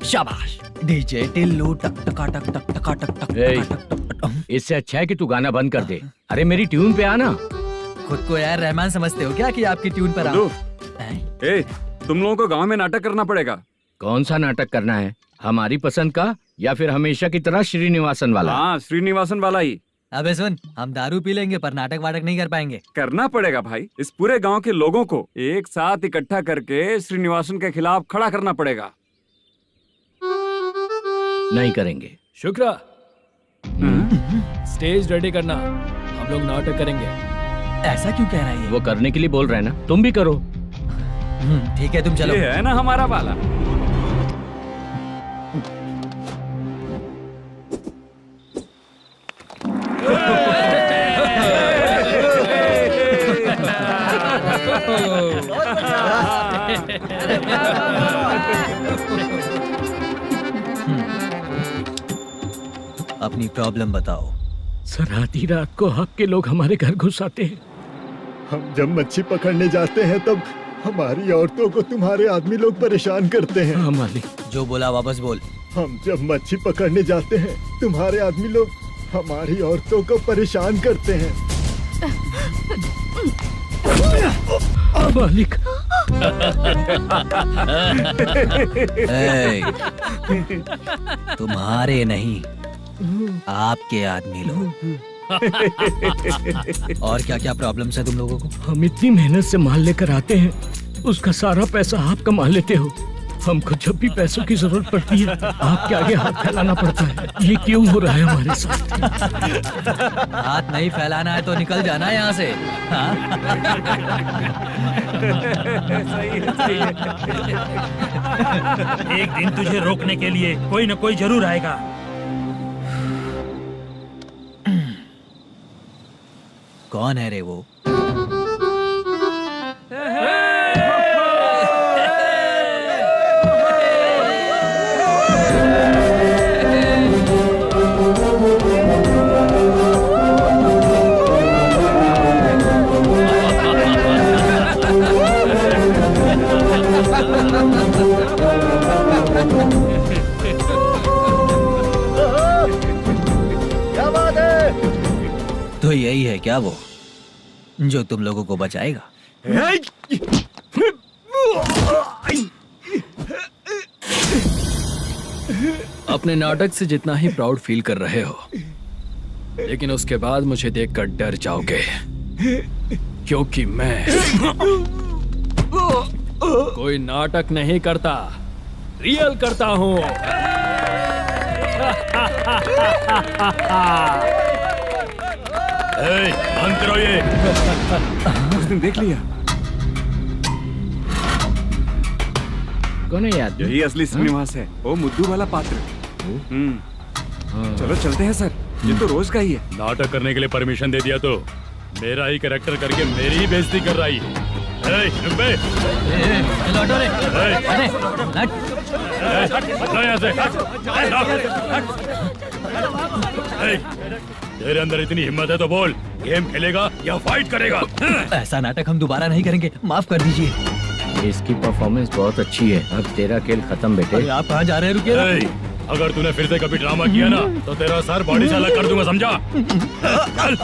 शाबाश डीजे टिल्लू टक टका टक टक टका टक टक टक टक। इससे अच्छा है कि तू गाना बंद कर दे। अरे मेरी ट्यून पे आना। खुद को यार रहमान समझते हो क्या कि आपकी ट्यून पर आओ? ए, तुम लोगों को गांव में नाटक करना पड़ेगा। कौन सा नाटक करना है? हमारी पसंद का या फिर हमेशा की तरह श्रीनिवासन वाला? हाँ, श्रीनिवासन वाला ही। अबे सुन, हम दारू पी लेंगे पर नाटक वाटक नहीं कर पाएंगे। करना पड़ेगा भाई। इस पूरे गांव के लोगों को एक साथ इकट्ठा करके श्रीनिवासन के खिलाफ खड़ा करना पड़ेगा। नहीं करेंगे। शुक्रा, स्टेज रेडी करना, हम लोग नाटक करेंगे। ऐसा क्यों कह रहा है ये? वो करने के लिए बोल रहे हैं ना, तुम भी करो। ठीक है, तुम चलो। ये है ना हमारा वाला। अपनी प्रॉब्लम बताओ। सर, आधी रात को आपके लोग हमारे घर घुस आते हैं। हम जब मच्छी पकड़ने जाते हैं तब हमारी औरतों को तुम्हारे आदमी लोग परेशान करते हैं। हाँ मालिक। जो बोला वापस बोल। हम जब मच्छी पकड़ने जाते हैं तुम्हारे आदमी लोग हमारी औरतों को परेशान करते हैं। मालिक। तुम्हारे नहीं, आपके आदमी लोग। और क्या क्या प्रॉब्लम्स है तुम लोगों को? हम इतनी मेहनत से माल लेकर आते हैं, उसका सारा पैसा आप कमा लेते हो। हमको जब भी पैसों की जरूरत पड़ती है आपके आगे हाथ फैलाना पड़ता है। ये क्यों हो रहा है हमारे साथ? हाथ नहीं फैलाना है तो निकल जाना है यहाँ से। एक दिन तुझे रोकने के लिए कोई न कोई जरूर आएगा। कौन है रे वो? तो यही है क्या वो जो तुम लोगों को बचाएगा? अपने नाटक से जितना ही प्राउड फील कर रहे हो, लेकिन उसके बाद मुझे देखकर डर जाओगे, क्योंकि मैं कोई नाटक नहीं करता, रियल करता हूँ। बंद करो ये। उसने देख लिया। कौन है यार? यही असली श्रीनिवास है, वो मुद्दू वाला पात्र। चलो चलते हैं सर, ये तो रोज का ही है। नाटक करने के लिए परमिशन दे दिया तो मेरा ही कैरेक्टर करके मेरी ही बेइज्जती कर रही है। तेरे अंदर इतनी हिम्मत है तो बोल, गेम खेलेगा या फाइट करेगा? ऐसा नाटक हम दोबारा नहीं करेंगे, माफ कर दीजिए। इसकी परफॉर्मेंस बहुत अच्छी है। अब तेरा खेल खत्म बेटे। आप कहाँ जा रहे हैं? रुकिए। अगर तूने फिर से कभी ड्रामा किया ना तो तेरा सर बॉडी से अलग कर दूंगा, समझा? चल।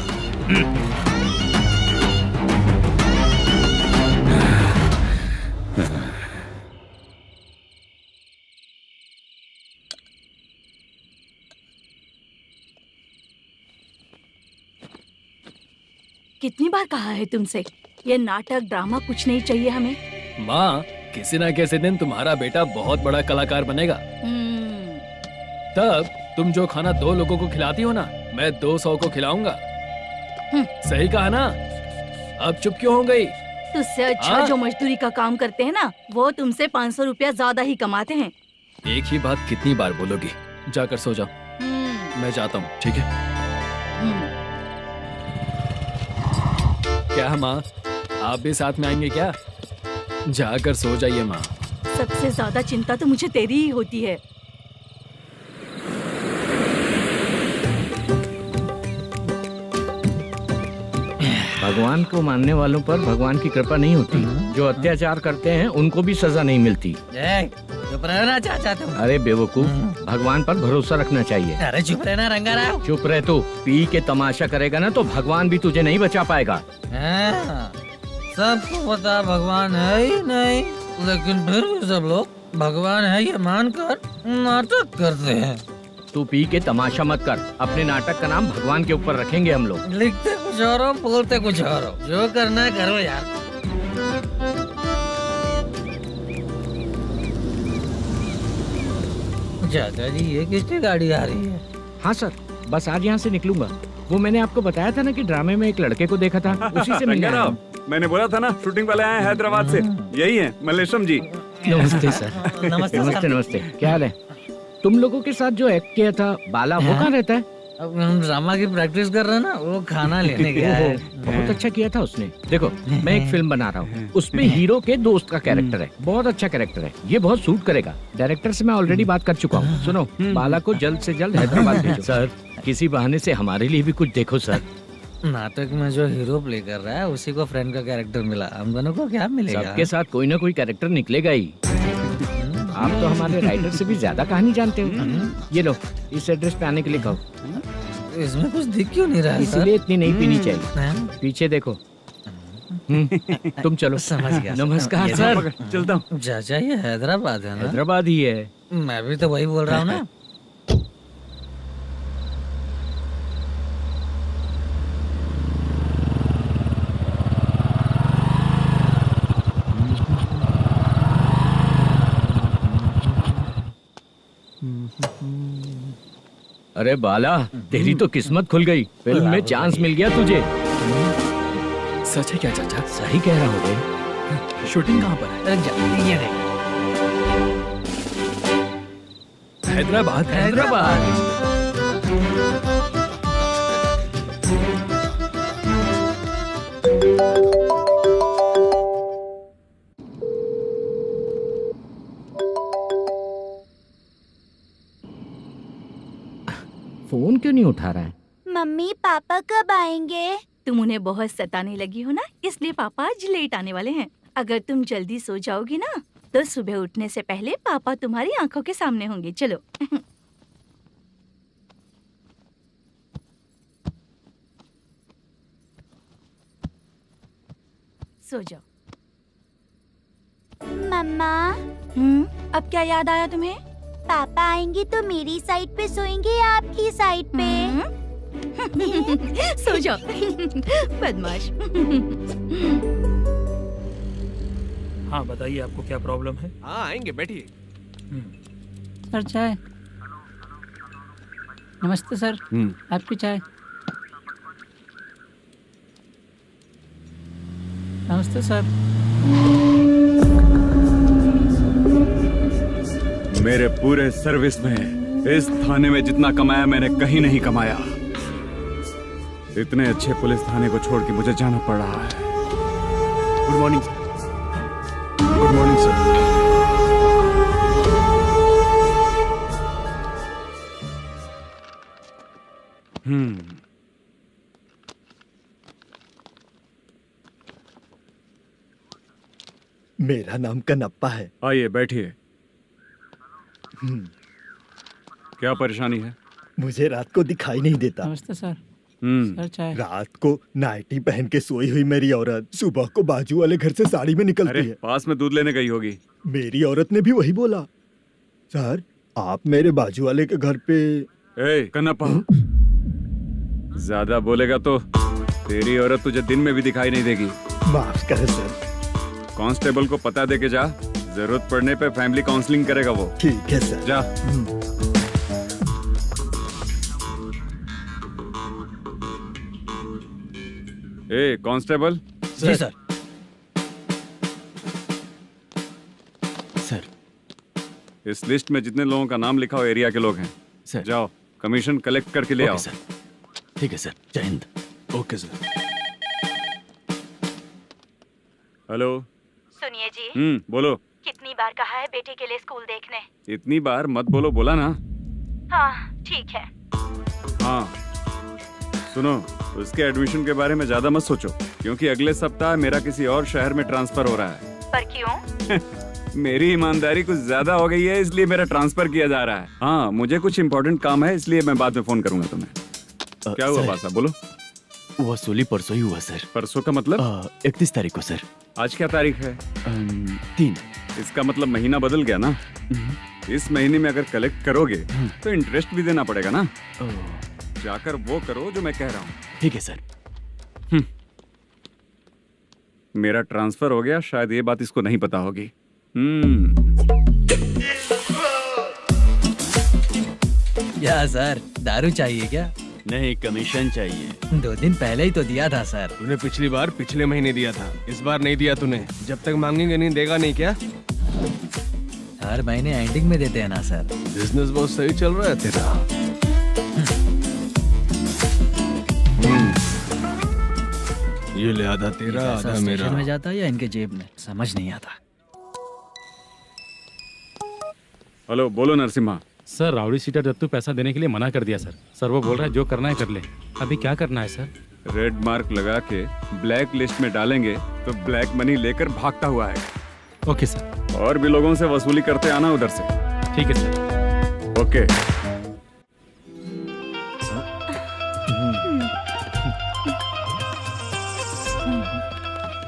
कितनी बार कहा है तुमसे, ये नाटक ड्रामा कुछ नहीं चाहिए हमें। माँ, किसी न किसी दिन तुम्हारा बेटा बहुत बड़ा कलाकार बनेगा। तब तुम जो खाना 2 लोगों को खिलाती हो ना, मैं 200 को खिलाऊंगा। सही कहा ना? अब चुप क्यों हो गई? तुझसे अच्छा जो मजदूरी का काम करते हैं ना, वो तुमसे 500 रुपया ज्यादा ही कमाते हैं। एक ही बात कितनी बार बोलोगी? जाकर सो जाओ। मैं जाता हूँ, ठीक है? क्या माँ, आप भी साथ में आएंगे क्या? जाकर सो जाइए माँ, सबसे ज्यादा चिंता तो मुझे तेरी ही होती है। भगवान को मानने वालों पर भगवान की कृपा नहीं होती। जो अत्याचार करते हैं उनको भी सजा नहीं मिलती। चुप रहना चाचा तुम। अरे बेवकूफ, भगवान पर भरोसा रखना चाहिए। अरे चुप रहना रंगाराव। चुप रह तू। पी के तमाशा करेगा ना तो भगवान भी तुझे नहीं बचा पाएगा। हाँ, सबको पता भगवान है ही नहीं, लेकिन फिर भी सब लोग भगवान है ये मानकर नाटक करते हैं। तू पी के तमाशा मत कर। अपने नाटक का नाम भगवान के ऊपर रखेंगे हम लोग। लिखते कुछ और हो, बोलते कुछ और हो, जो करना है करो यार। चाचा जी ये किसकी गाड़ी आ रही है? हाँ सर, बस आज यहाँ से निकलूंगा। वो मैंने आपको बताया था ना कि ड्रामे में एक लड़के को देखा था, उसी से मिलने आया हूँ। मैंने बोला था ना शूटिंग वाले आए हैं हैदराबाद से। यही है मल्लेशम जी। नमस्ते सर। नमस्ते नमस्ते नमस्ते। क्या हाल है? तुम लोगों के साथ जो एक्ट किया था बाला, वो कहाँ रहता है? अब हम ड्रामा की प्रैक्टिस कर रहे हैं ना, वो खाना लेने गया है। बहुत अच्छा किया था उसने। देखो मैं एक फिल्म बना रहा हूँ, उसमें हीरो के दोस्त का कैरेक्टर है। बहुत अच्छा कैरेक्टर है, ये बहुत सूट करेगा। डायरेक्टर से मैं ऑलरेडी बात कर चुका हूँ। सुनो, बाला को जल्द से जल्द हैदराबाद भेजो। सर किसी बहाने से हमारे लिए भी कुछ देखो सर। नाटक में जो हीरो प्ले कर रहा है उसी को फ्रेंड का कैरेक्टर मिला, हम दोनों को क्या मिलेगा? सबके साथ कोई ना कोई कैरेक्टर निकलेगा ही। आप तो हमारे राइटर से भी ज्यादा कहानी जानते हो। ये लो, इस एड्रेस पे आने के लिए कहो। इसमें कुछ दिख क्यों नहीं रहा है सर? इसलिए इतनी नहीं पीनी चाहिए। हाँ? पीछे देखो। तुम चलो। समझ गया। नमस्कार ये सर। चलता हूँ। चाचा ये हैदराबाद है ना? हैदराबाद ही है। मैं भी तो वही बोल रहा हूँ ना। अरे बाला, तेरी तो किस्मत खुल गई। फिल्म में चांस मिल गया तुझे। सच है क्या चाचा? सही कह रहा हो बे। शूटिंग कहाँ पर है? अरे ये देख। हैदराबाद। हैदराबाद। फोन क्यों नहीं उठा रहा है? मम्मी पापा कब आएंगे? तुम उन्हें बहुत सताने लगी हो ना, इसलिए पापा आज लेट आने वाले हैं। अगर तुम जल्दी सो जाओगी ना तो सुबह उठने से पहले पापा तुम्हारी आंखों के सामने होंगे। चलो। सो जाओ। मम्मा अब क्या याद आया तुम्हें? पापा आएंगे तो मेरी साइड पे सोएंगे या आपकी साइड पे? सो जाओ। बदमाश। हाँ बताइए आपको क्या प्रॉब्लम है? हाँ आएंगे, बैठिए। सर चाय। नमस्ते सर, आपकी चाय। नमस्ते सर। मेरे पूरे सर्विस में इस थाने में जितना कमाया मैंने कहीं नहीं कमाया। इतने अच्छे पुलिस थाने को छोड़ के मुझे जाना पड़ रहा है। Good morning sir. Good morning sir. मेरा नाम कनप्पा है। आइए बैठिए। क्या परेशानी है? मुझे रात को दिखाई नहीं देता। नमस्ते सर। सर चाय। रात को नाइटी पहन के सोई हुई मेरी औरत सुबह को बाजू वाले घर से साड़ी में निकलती अरे है। पास में दूध लेने गई होगी। मेरी औरत ने भी वही बोला। सर आप मेरे बाजू वाले के घर पे। ए कन्नप्पा, ज्यादा बोलेगा तो तेरी औरत तुझे दिन में भी दिखाई नहीं देगी। माफ करें सर। कांस्टेबल को पता दे के जा, जरूरत पड़ने पे फैमिली काउंसलिंग करेगा वो। ठीक है सर। जा। ए कांस्टेबल। जी सर। सर। इस लिस्ट में जितने लोगों का नाम लिखा हो एरिया के लोग हैं। सर। जाओ कमीशन कलेक्ट करके ले आओ। Okay sir. ठीक है सर, जय हिंद। Okay sir. हेलो। सुनिए जी, बोलो। कितनी बार कहा है बेटे के लिए स्कूल देखने। इतनी बार मत बोलो, बोला ना। हाँ ठीक है। हाँ सुनो, उसके एडमिशन के बारे में ज्यादा मत सोचो, क्योंकि अगले सप्ताह मेरा किसी और शहर में ट्रांसफर हो रहा है। पर क्यों? मेरी ईमानदारी कुछ ज्यादा हो गई है, इसलिए मेरा ट्रांसफर किया जा रहा है। हाँ मुझे कुछ इम्पोर्टेंट काम है, इसलिए मैं बाद में फोन करूंगा तुम्हें। क्या हुआ बासा, बोलो। वसूली परसों ही हुआ सर। परसों का मतलब? 31 तारीख को सर। आज क्या तारीख है? 3। इसका मतलब महीना बदल गया ना। इस महीने में अगर कलेक्ट करोगे तो इंटरेस्ट भी देना पड़ेगा ना। जाकर वो करो जो मैं कह रहा हूँ। ठीक है सर। मेरा ट्रांसफर हो गया, शायद ये बात इसको नहीं पता होगी। क्या सर, दारू चाहिए क्या? नहीं, कमीशन चाहिए। 2 दिन पहले ही तो दिया था सर। तूने पिछली बार पिछले महीने दिया था, इस बार नहीं दिया तूने। जब तक मांगेंगे नहीं, देगा नहीं क्या? हर महीने एंडिंग में देते हैं ना सर। बिजनेस बहुत सही चल रहा है तेरा। ये ले आधा तेरा, आधा मेरा। स्टेशन में जाता है या इनके जेब में, समझ नहीं आता। हेलो, बोलो Narasimha. Sir rowdy seater Dattu पैसा देने के लिए मना कर दिया सर। सर वो बोल रहा है जो करना है कर ले। अभी क्या करना है सर? रेड मार्क लगा के ब्लैक लिस्ट में डालेंगे तो ब्लैक मनी लेकर भागता हुआ है। Okay sir. और भी लोगों से वसूली करते आना उधर से। ठीक है सर। ओके।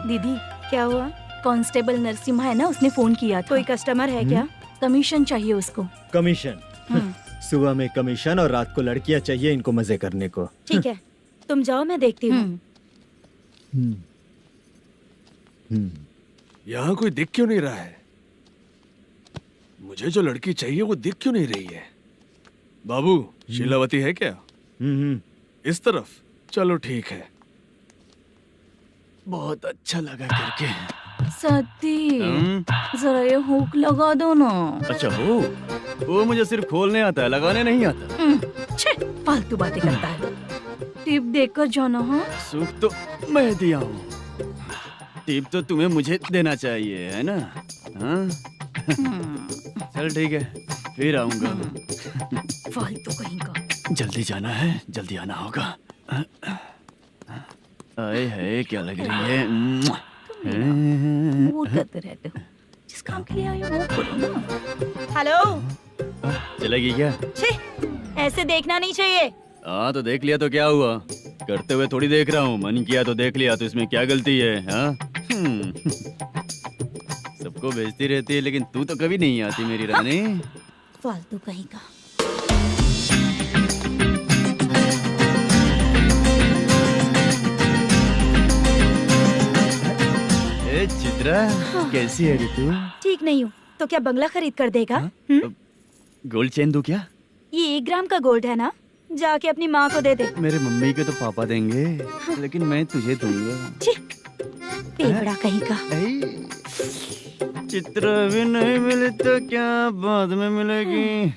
दीदी क्या हुआ? कांस्टेबल नरसिम्हा है ना, उसने फोन किया था। कोई कस्टमर है क्या? कमीशन चाहिए उसको। कमीशन? सुबह में कमीशन और रात को लड़कियां चाहिए इनको मजे करने को। ठीक है, तुम जाओ, मैं देखती हूँ। यहाँ कोई दिख क्यों नहीं रहा है? मुझे जो लड़की चाहिए वो दिख क्यों नहीं रही है? बाबू, शीलावती है क्या? इस तरफ? चलो ठीक है। बहुत अच्छा लगा करके। सती, जरा ये हुक लगा दो ना। अच्छा वो मुझे सिर्फ खोलने आता है, लगाने नहीं आता। फालतू बातें करता है। टिप देकर जाना। हाँ, सूप तो मैं दिया हूँ, टिप तो तुम्हें मुझे देना चाहिए, है ना? हाँ? चल ठीक है, फिर आऊंगा। फालतू कहीं का। जल्दी जाना है, जल्दी आना होगा। आए है, क्या लग रही है? मूड करते रहते हो। जिस काम के लिए आए हो वो करो ना। हेलो, चलेगी क्या? ऐसे देखना नहीं चाहिए। हाँ तो देख लिया तो क्या हुआ? करते हुए थोड़ी देख रहा हूँ, मन किया तो देख लिया, तो इसमें क्या गलती है? हाँ? सबको भेजती रहती है, लेकिन तू तो कभी नहीं आती मेरी रानी। फालतू कहीं का। चित्रा, कैसी है तू? ठीक नहीं हूँ तो क्या बंगला खरीद कर देगा? गोल्ड चेन दूं क्या? ये 1 ग्राम का गोल्ड है ना, जाके अपनी माँ को दे दे। मेरे मम्मी के तो पापा देंगे, लेकिन मैं तुझे दूंगा। पेपड़ा कहीं का। चित्रा भी नहीं मिली तो क्या बाद में मिलेगी?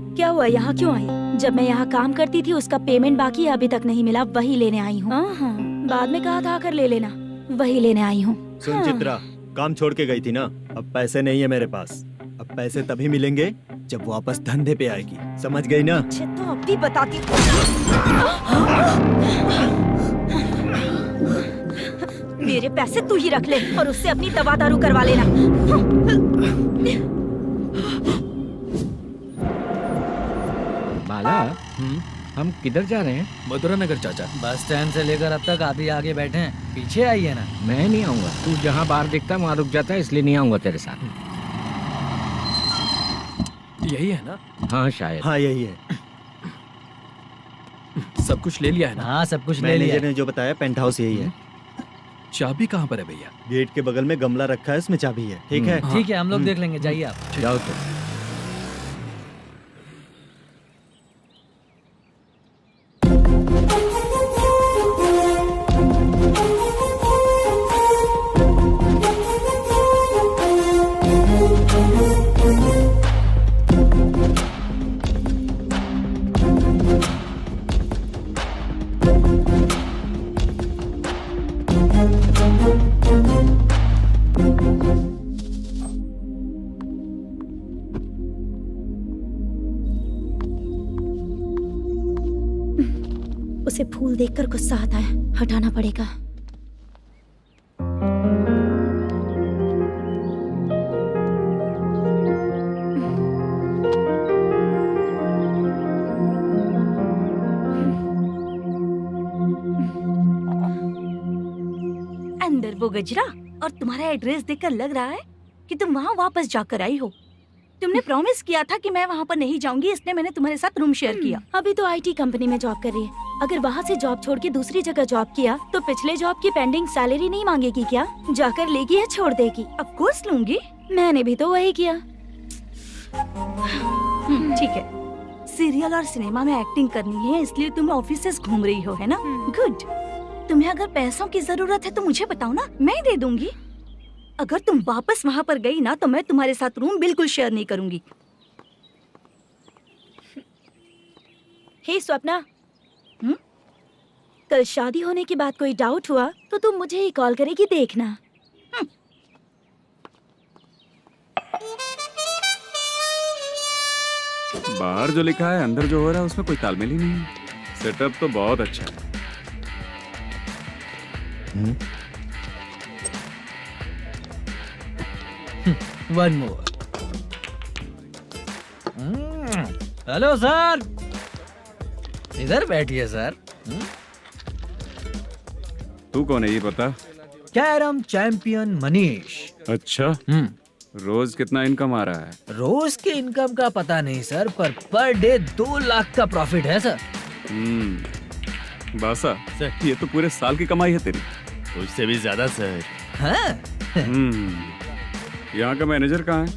क्या हुआ, यहाँ क्यों आई? जब मैं यहाँ काम करती थी उसका पेमेंट बाकी है, अभी तक नहीं मिला, वही लेने आई हूँ। बाद में कहा था आकर ले लेना, वही लेने आई हूँ। सुन चित्रा, काम छोड़ के गई थी ना, अब पैसे नहीं है मेरे पास। अब पैसे तभी मिलेंगे जब वापस धंधे पे आएगी, समझ गई ना? अच्छा तो अब भी बताती हूँ। मेरे पैसे तू ही रख ले और उससे अपनी दवा दारू करवा लेना। बाला, हम किधर जा रहे हैं? मथुरा नगर चाचा। बस स्टैंड से लेकर अब तक आप ही आगे बैठे हैं, पीछे आइए ना। मैं नहीं आऊंगा, तू जहाँ बाहर दिखता है वहाँ रुक जाता है, इसलिए नहीं आऊंगा तेरे साथ। यही है ना? हाँ शायद। हाँ यही है। सब कुछ ले लिया है ना? हाँ सब कुछ ले लिया। मैनेजर ने जो बताया पेंट हाउस यही है। चाबी कहाँ पर है भैया? गेट के बगल में गमला रखा है, उसमें चाबी है। ठीक है? ठीक है, हम लोग देख लेंगे, जाइए आप। जाओ तो। से फूल देखकर गुस्सा आता है, हटाना पड़ेगा। अंदर वो गजरा और तुम्हारा एड्रेस देखकर लग रहा है कि तुम वहाँ वापस जाकर आई हो। तुमने प्रॉमिस किया था कि मैं वहाँ पर नहीं जाऊंगी, इसलिए मैंने तुम्हारे साथ रूम शेयर किया। अभी तो आईटी कंपनी में जॉब कर रही है। अगर वहाँ से जॉब छोड़ के दूसरी जगह जॉब किया तो पिछले जॉब की पेंडिंग सैलरी नहीं मांगेगी क्या? जाकर लेगी या छोड़ देगी? ऑफ कोर्स लूंगी। मैंने भी तो वही किया। ठीक है, सीरियल और सिनेमा में एक्टिंग करनी है, इसलिए तुम ऑफिसेस घूम रही हो, है ना? गुड। तुम्हें अगर पैसों की जरूरत है तो मुझे बताओ ना, मैं दे दूंगी। अगर तुम वापस वहाँ पर गई ना तो मैं तुम्हारे साथ रूम बिल्कुल शेयर नहीं करूंगी। हे स्वप्ना, कल शादी होने की बात कोई डाउट हुआ तो तुम मुझे ही कॉल करेगी, देखना। बाहर जो लिखा है अंदर जो हो रहा है उसमें कोई तालमेल ही नहीं है। सेटअप तो बहुत अच्छा है। One more. हेलो सर, इधर बैठिए सर। तू कौन है ये बता? Carrom champion Manish. अच्छा, रोज कितना इनकम आ रहा है? रोज के इनकम का पता नहीं सर, पर डे 2 लाख का प्रॉफिट है सर। बासा सर, ये तो पूरे साल की कमाई है तेरी। उससे भी ज्यादा सर। हाँ? यहाँ का मैनेजर कहाँ है?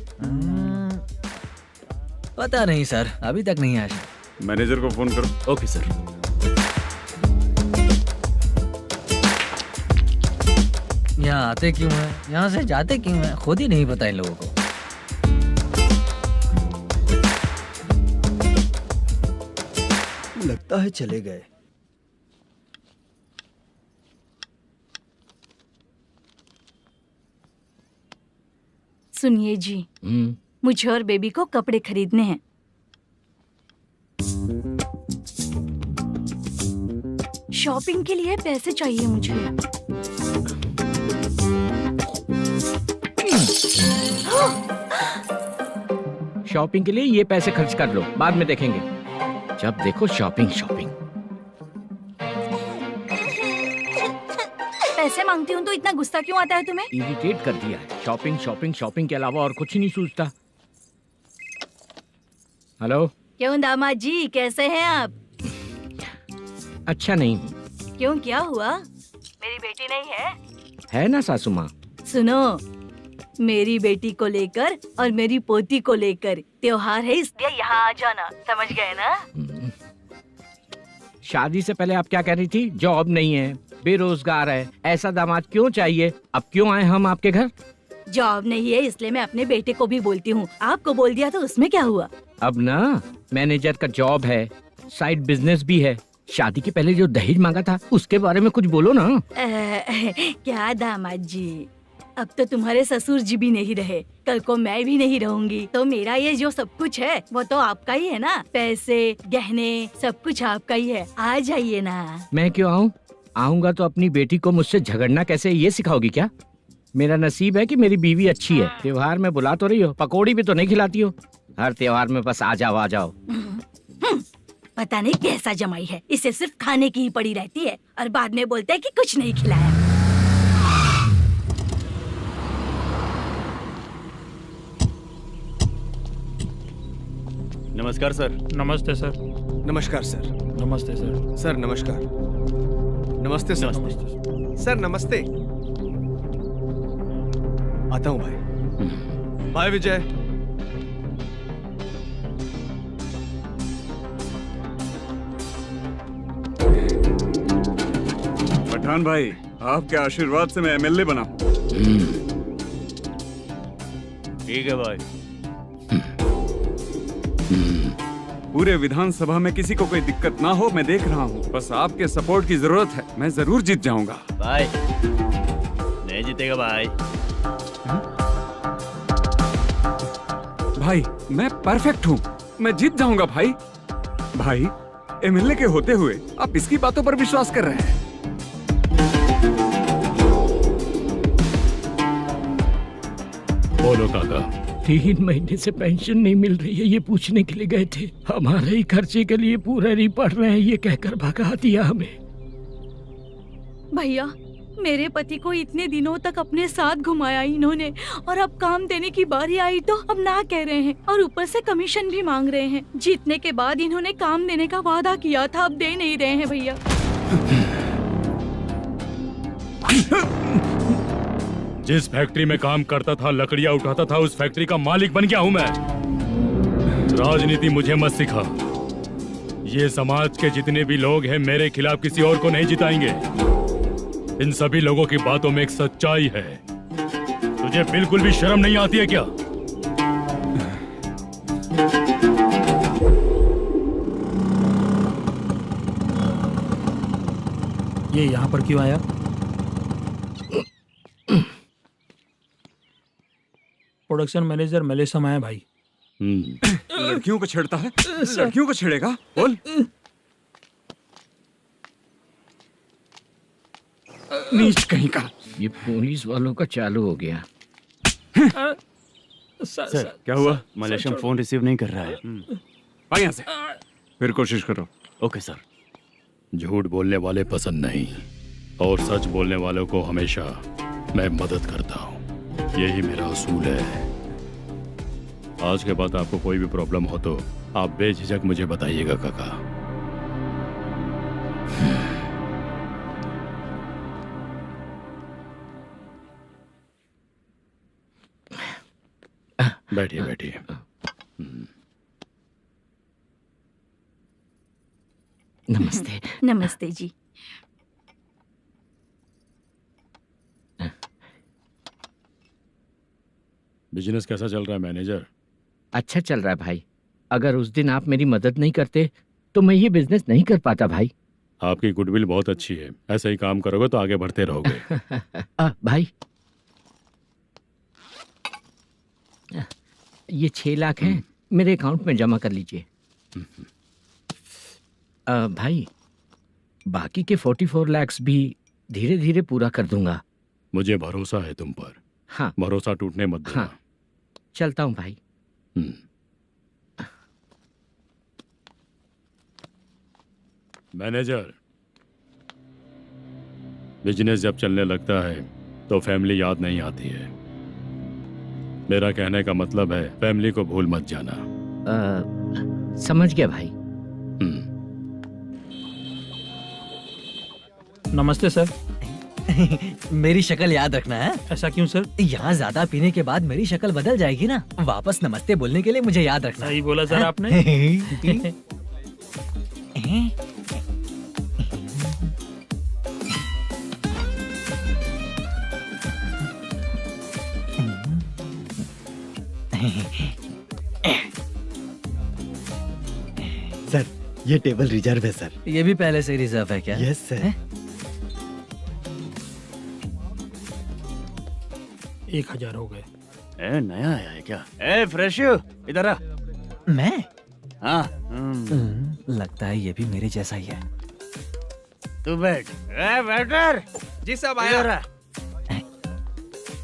पता नहीं सर, अभी तक नहीं आया। मैनेजर को फोन करो। Okay sir. यहाँ आते क्यों हैं, यहाँ से जाते क्यों हैं, खुद ही नहीं पता इन लोगों को। लगता है चले गए। सुनिए जी, मुझे और बेबी को कपड़े खरीदने हैं। शॉपिंग के लिए पैसे चाहिए मुझे। शॉपिंग के लिए ये पैसे खर्च कर लो, बाद में देखेंगे। जब देखो शॉपिंग शॉपिंग। पैसे मांगती हूँ तो इतना गुस्सा क्यों आता है तुम्हें? इरिटेट कर दिया है। शॉपिंग शॉपिंग शॉपिंग के अलावा और कुछ ही नहीं सूझता। हेलो। क्यों दामाद जी, कैसे हैं आप? अच्छा नहीं। क्यों, क्या हुआ? मेरी बेटी नहीं है? है ना सासू माँ। सुनो, मेरी बेटी को लेकर और मेरी पोती को लेकर त्योहार है, इसलिए यहाँ आ जाना, समझ गए ना? शादी से पहले आप क्या कह रही थी? जॉब नहीं है, बेरोजगार है, ऐसा दामाद क्यों चाहिए? अब क्यों आए हम आपके घर? जॉब नहीं है इसलिए मैं अपने बेटे को भी बोलती हूँ। आपको बोल दिया तो उसमें क्या हुआ? अब ना मैनेजर का जॉब है, साइड बिजनेस भी है। शादी के पहले जो दहेज मांगा था उसके बारे में कुछ बोलो ना। क्या दामाद जी, अब तो तुम्हारे ससुर जी भी नहीं रहे, कल को मैं भी नहीं रहूंगी, तो मेरा ये जो सब कुछ है वो तो आपका ही है ना। पैसे, गहने, सब कुछ आपका ही है। आ जाइए ना। मैं क्यों आऊँ? आऊंगा तो अपनी बेटी को मुझसे झगड़ना कैसे ये सिखाओगी क्या? मेरा नसीब है कि मेरी बीवी अच्छी है। त्योहार में बुला तो रही हो, पकौड़ी भी तो नहीं खिलाती हो। हर त्योहार में बस आ जाओ आ जाओ। पता नहीं कैसा जमाई है, इसे सिर्फ खाने की ही पड़ी रहती है और बाद में बोलते हैं कि कुछ नहीं खिलाया। नमस्कार सर। नमस्ते सर। नमस्कार सर। नमस्ते सर। सर नमस्कार। नमस्ते सर। सर नमस्ते। आता हूँ भाई। बाय विजय। पठान भाई, आपके आशीर्वाद से मैं एमएलए बना। ठीक है भाई। पूरे विधानसभा में किसी को कोई दिक्कत ना हो, मैं देख रहा हूँ। बस आपके सपोर्ट की जरूरत है, मैं जरूर जीत जाऊंगा। भाई नहीं जीतेगा भाई। भाई मैं परफेक्ट हूँ, मैं जीत जाऊंगा भाई। भाई एमएलए के होते हुए आप इसकी बातों पर विश्वास कर रहे हैं? बोलो काका। 3 महीने से पेंशन नहीं मिल रही है, ये पूछने के लिए गए थे। हमारे ही खर्चे के लिए पूरा नहीं पड़ रहे हैं, ये कहकर भगा दिया हमें। भैया, मेरे पति को इतने दिनों तक अपने साथ घुमाया इन्होंने, और अब काम देने की बारी आई तो अब ना कह रहे हैं, और ऊपर से कमीशन भी मांग रहे हैं। जीतने के बाद इन्होंने काम देने का वादा किया था, अब दे नहीं रहे हैं भैया। जिस फैक्ट्री में काम करता था, लकड़ियां उठाता था, उस फैक्ट्री का मालिक बन गया हूं मैं। राजनीति मुझे मत सिखा। ये समाज के जितने भी लोग हैं मेरे खिलाफ किसी और को नहीं जिताएंगे। इन सभी लोगों की बातों में एक सच्चाई है। तुझे बिल्कुल भी शर्म नहीं आती है क्या? ये यहाँ पर क्यों आया? प्रोडक्शन मैनेजर मलेशम आया भाई। लड़कियों को छेड़ता है? लड़कियों को छेड़ेगा? बोल। नीच कहीं का। ये पुलिस वालों का चालू हो गया। सर क्या हुआ? मलेशियन फोन रिसीव नहीं कर रहा है। आ यहाँ से। फिर कोशिश करो। Okay sir. झूठ बोलने वाले पसंद नहीं, और सच बोलने वालों को हमेशा मैं मदद करता हूँ। यही मेरा असूल है। आज के बाद आपको कोई भी प्रॉब्लम हो तो आप बेझिझक मुझे बताइएगा काका। बैठिए बैठिए। नमस्ते। नमस्ते जी। बिजनेस कैसा चल रहा है मैनेजर? अच्छा चल रहा है भाई। अगर उस दिन आप मेरी मदद नहीं करते तो मैं ये बिजनेस नहीं कर पाता भाई। आपकी गुडविल बहुत अच्छी है। ऐसे ही काम करोगे तो आगे बढ़ते रहोगे। भाई ये 6 लाख हैं, मेरे अकाउंट में जमा कर लीजिए। भाई बाकी के 44 लाख भी धीरे धीरे पूरा कर दूंगा। मुझे भरोसा है तुम पर। हाँ। भरोसा टूटने मत देना। हाँ। चलता हूँ भाई। मैनेजर, बिजनेस जब चलने लगता है तो फैमिली याद नहीं आती है। मेरा कहने का मतलब है फैमिली को भूल मत जाना। समझ गया भाई। नमस्ते सर। मेरी शक्ल याद रखना है। ऐसा क्यों सर? यहाँ ज्यादा पीने के बाद मेरी शक्ल बदल जाएगी ना। वापस नमस्ते बोलने के लिए मुझे याद रखना। सही बोला सर आपने। सर ये टेबल रिजर्व है सर। ये भी पहले से रिजर्व है क्या? Yes sir. 1000 हो गए। नया आया है क्या? फ्रेश इधर आ। मैं? हाँ। लगता है ये भी मेरे जैसा ही है। तू बैठ। वेटर। जी साहब आया।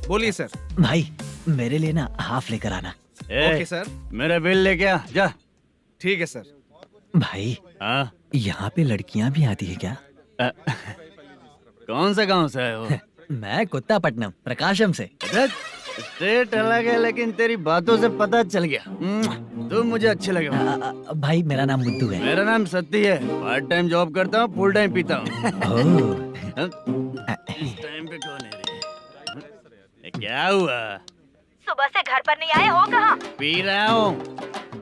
बोलिए सर। भाई मेरे लिए ना हाफ लेकर आना। Okay sir. मेरा बिल लेके आ जा। ठीक है सर। भाई हाँ यहाँ पे लड़कियाँ भी आती है क्या? कौन सा गांव से आए हो? मैं कुत्तापट्टनम प्रकाशम से। स्टेट अलग है लेकिन तेरी बातों से पता चल गया। तुम मुझे अच्छे लगे। भाई मेरा नाम मुद्दू है। मेरा नाम सत्ती है। पार्ट टाइम जॉब करता हूँ, फुल टाइम पीता हूँ। इस टाइम पे कौन है? क्या हुआ? सुबह से घर पर नहीं आए हो? कहाँ? पी रहा हूँ।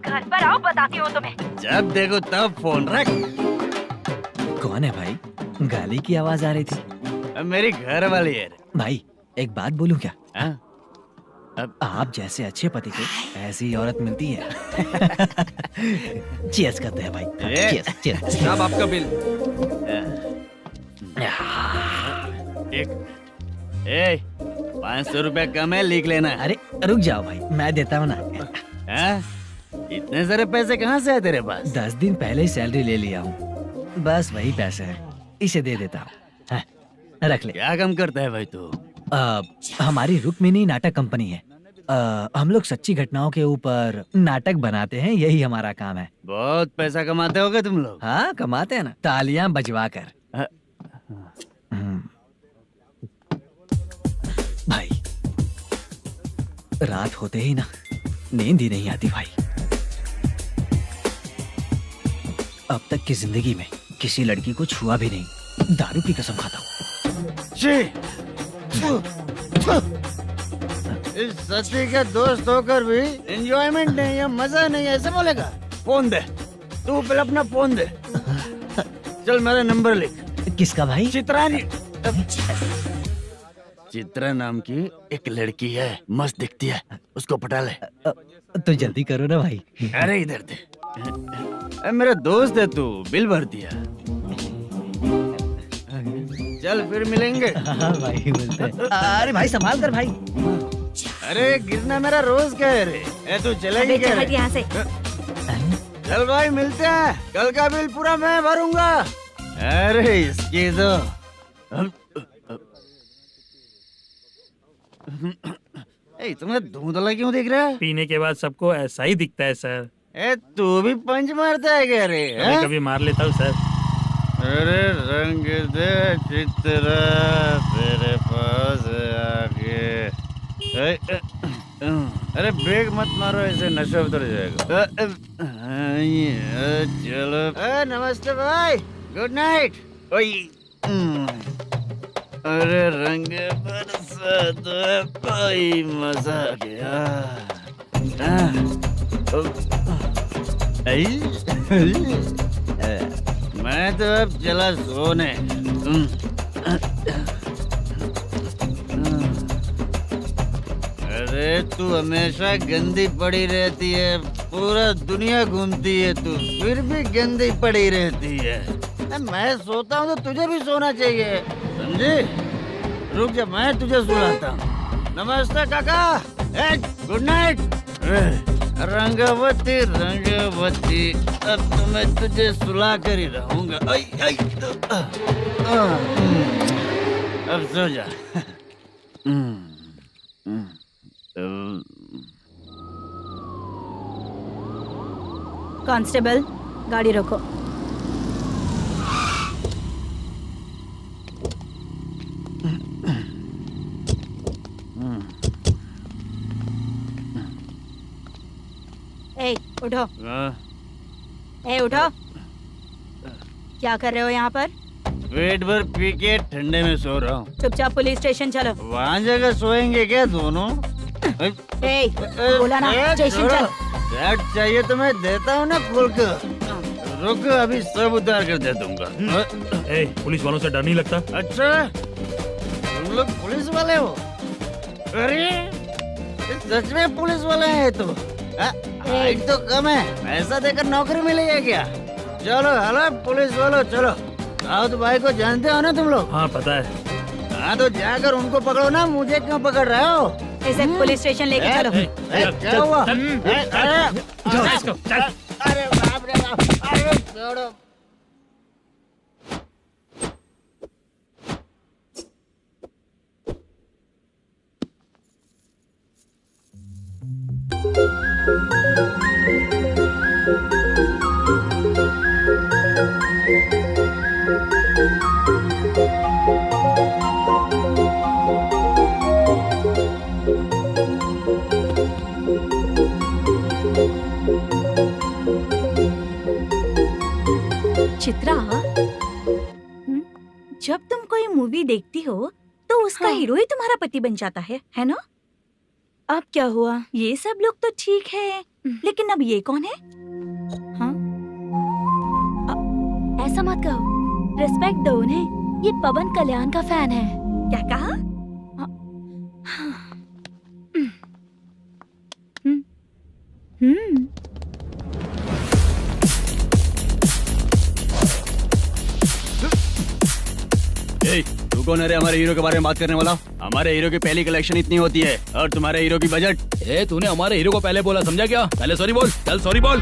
घर पर आओ, बताती हूँ तुम्हें। जब देखो तब फोन रख। कौन है भाई? गाली की आवाज आ रही थी। मेरी घर वाली है। भाई एक बात बोलूं क्या? अब आप जैसे अच्छे पति को ऐसी औरत मिलती है। चीयर्स करते हैं भाई। Cheers cheers. साहब आपका बिल। एक 500 रुपया कम है, लिख लेना। अरे रुक जाओ भाई, मैं देता हूँ ना। इतने सारे पैसे कहाँ से है तेरे पास? 10 दिन पहले ही सैलरी ले लिया हूँ, बस वही पैसे है, इसे दे देता हूँ। हाँ, रख ले। क्या काम करता है भाई तू? हमारी रुक्मिणी नाटक कंपनी है। हम लोग सच्ची घटनाओं के ऊपर नाटक बनाते हैं, यही हमारा काम है। बहुत पैसा कमाते होगे तुम लोग। हाँ, कमाते हैं ना, तालियां बजवा कर। भाई, रात होते ही ना नींद ही नहीं आती भाई। अब तक की जिंदगी में किसी लड़की को छुआ भी नहीं, दारू की कसम खाता हूँ। इस सती के दोस्त होकर भी एंजॉयमेंट नहीं है, मजा नहीं है, ऐसे बोलेगा? फोन दे, तू पहले अपना फोन दे। चल मेरा नंबर लिख। किसका भाई? चित्रानी। चित्रा नाम की एक लड़की है, मस्त दिखती है, उसको पटा ले। तो जल्दी करो ना भाई। अरे इधर दे। मेरा दोस्त है तू, बिल भर दिया। चल फिर मिलेंगे। हाँ भाई, मिलते हैं। अरे भाई संभाल कर भाई। अरे गिरना मेरा रोज का है रे। तू चलेगी क्या? यहाँ से। चल भाई मिलते हैं, कल का बिल पूरा मैं भरूंगा। अरे इसकी तो तुम्हें धुंधला क्यों दिख रहा है? पीने के बाद सबको ऐसा ही दिखता है सर। तू भी पंच मारता है क्या रे? कभी कभी मार लेता हूँ सर। अरे रंग दे चित्रा तेरे पास आके। अरे ब्रेक मत मारो, ऐसे नशा उतर जाएगा। चलो। नमस्ते भाई, गुड नाइट। अरे रंग बरसात भाई, मजा आ गया। मैं तो अब चला सोने। अरे तू हमेशा गंदी पड़ी रहती है, पूरा दुनिया घूमती है तू, फिर भी गंदी पड़ी रहती है। मैं सोता हूँ तो तुझे भी सोना चाहिए, समझे? रुक जा, मैं तुझे सुलाता हूँ। नमस्ते काका, गुड नाइट। रंगवती रंगवती, अब तो मैं तुझे सुला कर ही रहूंगा। अब सो जा। कांस्टेबल, गाड़ी रोको। ए, उठो। उठो। क्या कर रहे हो यहाँ पर? पेट भर पी के ठंडे में सो रहा हूँ। चुपचाप पुलिस स्टेशन चलो। वहाँ जगह सोएंगे क्या दोनों? बोला ना, स्टेशन चल। शर्ट चाहिए तो मैं देता हूँ ना खोल कर। रुक, अभी सब उतार कर दे दूंगा। पुलिस वालों से डर नहीं लगता? अच्छा, तुम लोग पुलिस वाले हो? अरे सच में पुलिस वाले हैं तो? हाइट तो कम है, पैसा देकर नौकरी मिली है क्या? चलो हेलो पुलिस वालों, चलो। दाऊद भाई को जानते हो ना तुम लोग? हाँ पता है। हाँ तो जाकर उनको पकड़ो ना, मुझे क्यों पकड़ रहे हो? इसे पुलिस स्टेशन लेके चलो। क्या हुआ? अरे बाप रे बाप, अरे छोड़ो। चित्रा, जब तुम कोई मूवी देखती हो तो उसका हीरो ही तुम्हारा पति बन जाता है ना? अब क्या हुआ? ये सब लोग तो ठीक है, लेकिन अब ये कौन है? हाँ? ऐसा मत कहो, रिस्पेक्ट दो उन्हें। ये पवन कल्याण का फैन है। क्या कहा? तू कौन है रे हमारे हीरो के बारे में बात करने वाला? हमारे हीरो की पहली कलेक्शन इतनी होती है और तुम्हारे हीरो की बजट। ए तूने हमारे हीरो को पहले बोला, समझा क्या? पहले सॉरी बोल, चल सॉरी बोल।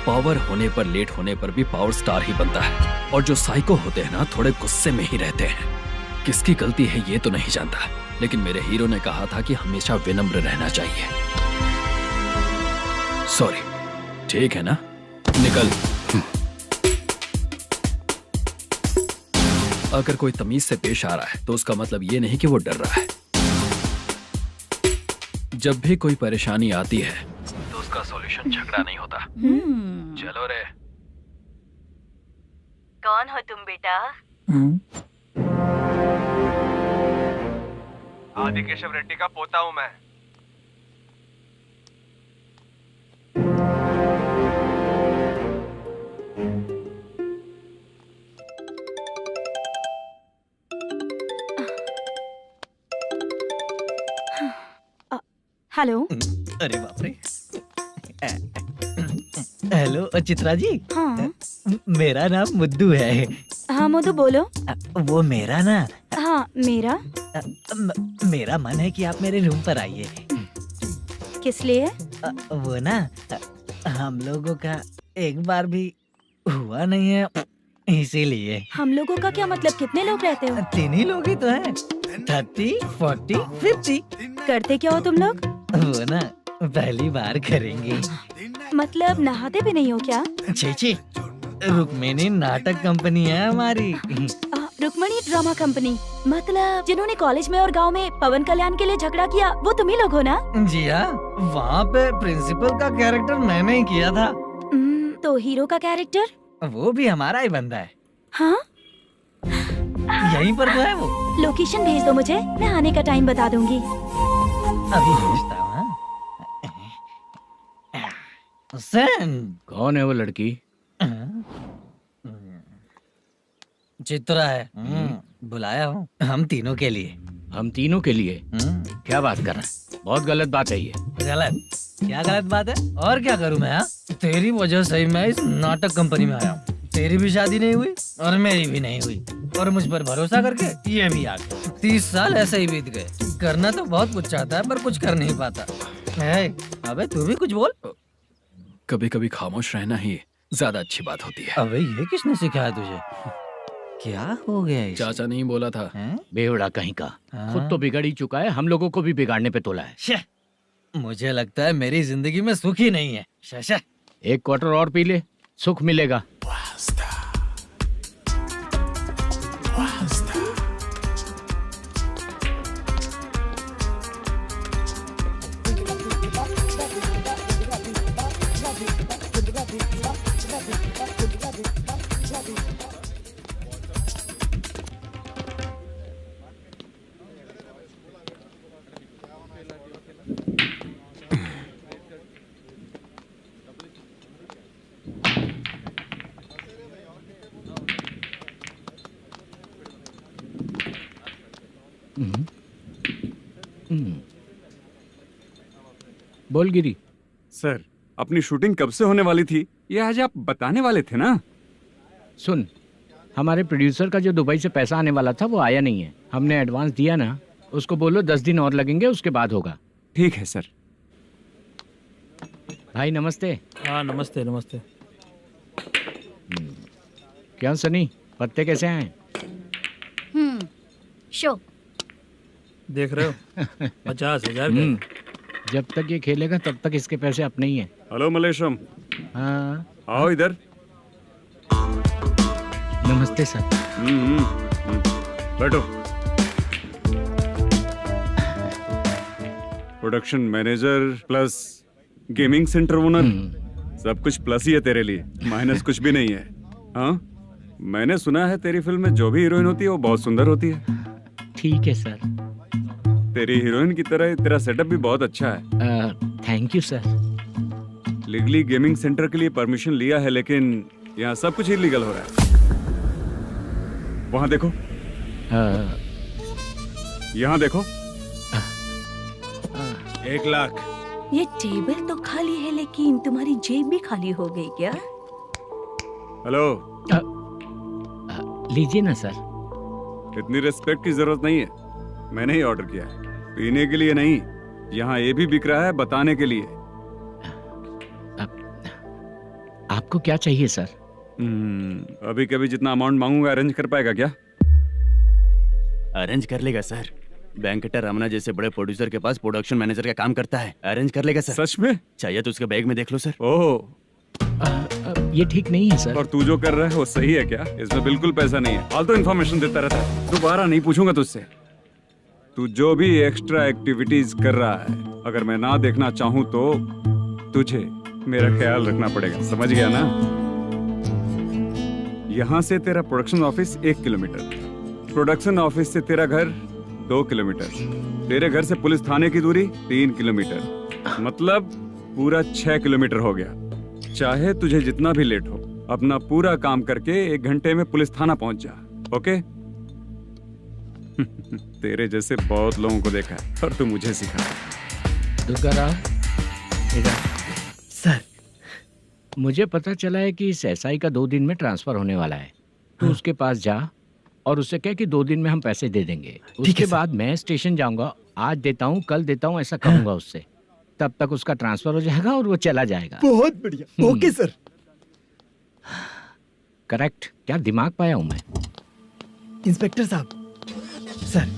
पावर होने पर, लेट होने पर भी पावर स्टार ही बनता है। और जो साइको होते हैं ना, थोड़े गुस्से में ही रहते हैं। किसकी गलती है ये तो नहीं जानता, लेकिन मेरे हीरो ने कहा था कि हमेशा विनम्र रहना चाहिए। सॉरी, ठीक है ना? निकल। अगर कोई तमीज से पेश आ रहा है तो उसका मतलब ये नहीं कि वो डर रहा है। जब भी कोई परेशानी आती है तो उसका सॉल्यूशन झगड़ा नहीं होता। चलो रे। कौन हो तुम बेटा? आदि केशव रेड्डी का पोता हूँ मैं। हेलो। अरे बाप रे। हेलो चित्रा जी। हाँ मेरा नाम मुद्दू है। हाँ मधु बोलो। वो मेरा ना, हाँ मेरा। मेरा मन है कि आप मेरे रूम पर आइए। किस लिए? वो ना, हम लोगों का एक बार भी हुआ नहीं है, इसीलिए। हम लोगों का क्या मतलब? कितने लोग रहते हो? 3 ही लोग ही तो हैं। 30, 40, 50। करते क्या हो तुम लोग? वो ना पहली बार करेंगे। मतलब नहाते भी नहीं हो क्या? छी, रुक्मिणी नाटक कंपनी है हमारी। Rukmini drama company? मतलब जिन्होंने कॉलेज में और गांव में पवन कल्याण के लिए झगड़ा किया, वो तुम ही लोग हो ना? जी हाँ, वहाँ पे प्रिंसिपल का कैरेक्टर मैंने ही किया था। तो हीरो का कैरेक्टर? वो भी हमारा ही बंदा है। हाँ, यहीं पर तो है वो। लोकेशन भेज दो मुझे, मैं आने का टाइम बता दूंगी। अभी भेजता हूँ। कौन है वो लड़की? चित्रा है। बुलाया हूँ हम तीनों के लिए। हम तीनों के लिए? क्या बात कर रहा है? बहुत गलत बात है ये। गलत? क्या गलत बात है? और क्या करूँ मैं? तेरी वजह से ही मैं इस नाटक कंपनी में आया हूँ। तेरी भी शादी नहीं हुई और मेरी भी नहीं हुई, और मुझ पर भरोसा करके ये भी आ गया। 30 साल ऐसे ही बीत गए। करना तो बहुत कुछ चाहता है पर कुछ कर नहीं पाता है। अबे तू भी कुछ बोल। कभी कभी खामोश रहना ही ज्यादा अच्छी बात होती है। अबे ये किसने सिखाया तुझे? क्या हो गया इसे? चाचा नहीं बोला था। बेवड़ा कहीं का। खुद तो बिगड़ ही चुका है, हम लोगों को भी बिगाड़ने पे तोला है। मुझे लगता है मेरी जिंदगी में सुख ही नहीं है। शशा, 1 क्वार्टर और पी ले, सुख मिलेगा। बोल गिरी। सर, अपनी शूटिंग कब से होने वाली थी ये आज आप बताने वाले थे ना? सुन, हमारे प्रोड्यूसर का जो दुबई से पैसा आने वाला था वो आया नहीं है। हमने एडवांस दिया ना, उसको बोलो 10 दिन और लगेंगे, उसके बाद होगा। ठीक है सर। भाई नमस्ते। हाँ नमस्ते नमस्ते। क्या सनी, पत्ते कैसे आए? शो देख रहे हो 50,000 का। जब तक ये खेलेगा तब तक इसके पैसे अपने ही हैं। हेलो मलेशम। हाँ आओ इधर। नमस्ते सर। बैठो। Production manager plus gaming centre owner, सब कुछ प्लस ही है तेरे लिए, माइनस कुछ भी नहीं है। हाँ, मैंने सुना है तेरी फिल्म में जो भी हीरोइन होती है वो बहुत सुंदर होती है। ठीक है सर। तेरी हीरोइन की तरह तेरा सेटअप भी बहुत अच्छा है। Thank you sir. Legally gaming centre के लिए परमिशन लिया है, लेकिन यहाँ सब कुछ इलीगल हो रहा है। वहाँ देखो, यहाँ देखो। 1 लाख। ये टेबल तो खाली है लेकिन तुम्हारी जेब भी खाली हो गई क्या? हेलो। लीजिए ना सर। इतनी रिस्पेक्ट की जरूरत नहीं है, मैंने ही ऑर्डर किया है, पीने के लिए नहीं। यहाँ ये भी बिक रहा है बताने के लिए। आपको क्या चाहिए सर? अभी कभी जितना अमाउंट मांगूंगा अरेंज कर पाएगा क्या? अरेंज कर लेगा सर। वेंकटा रमना जैसे बड़े प्रोड्यूसर के पास प्रोडक्शन मैनेजर का काम करता है, अरेंज कर लेगा सर। सच में? चाहिए तो उसके बैग में देख लो सर। ओह, ये ठीक नहीं है सर। और तू जो कर रहा है वो सही है क्या? इसमें बिल्कुल पैसा नहीं है, फालतू इन्फॉर्मेशन देता रहता है। दोबारा नहीं पूछूंगा तुझसे। तू जो भी एक्स्ट्रा एक्टिविटीज कर रहा है, अगर मैं ना देखना चाहूं तो तुझे मेरा ख्याल रखना पड़ेगा, समझ गया ना? यहाँ से तेरा production office 1 kilometre, production office से तेरा घर 2 किलोमीटर, तेरे घर से पुलिस थाने की दूरी 3 किलोमीटर, मतलब पूरा 6 किलोमीटर हो गया। चाहे तुझे जितना भी लेट हो, अपना पूरा काम करके 1 घंटे में पुलिस थाना पहुंच जा, ओके? तेरे जैसे बहुत लोगों को देखा है और तू मुझे सिखा। सर, मुझे पता चला है कि इस एसआई का 2 दिन में ट्रांसफर होने वाला है। तो उसके पास जा और उससे कह कि 2 दिन में हम पैसे दे देंगे। उसके बाद मैं स्टेशन जाऊंगा, आज देता हूँ कल देता हूँ ऐसा कहूंगा उससे। तब तक उसका ट्रांसफर हो जाएगा और वो चला जाएगा। बहुत बढ़िया, ओके सर। करेक्ट। क्या दिमाग पाया हूँ मैं। इंस्पेक्टर साहब, सर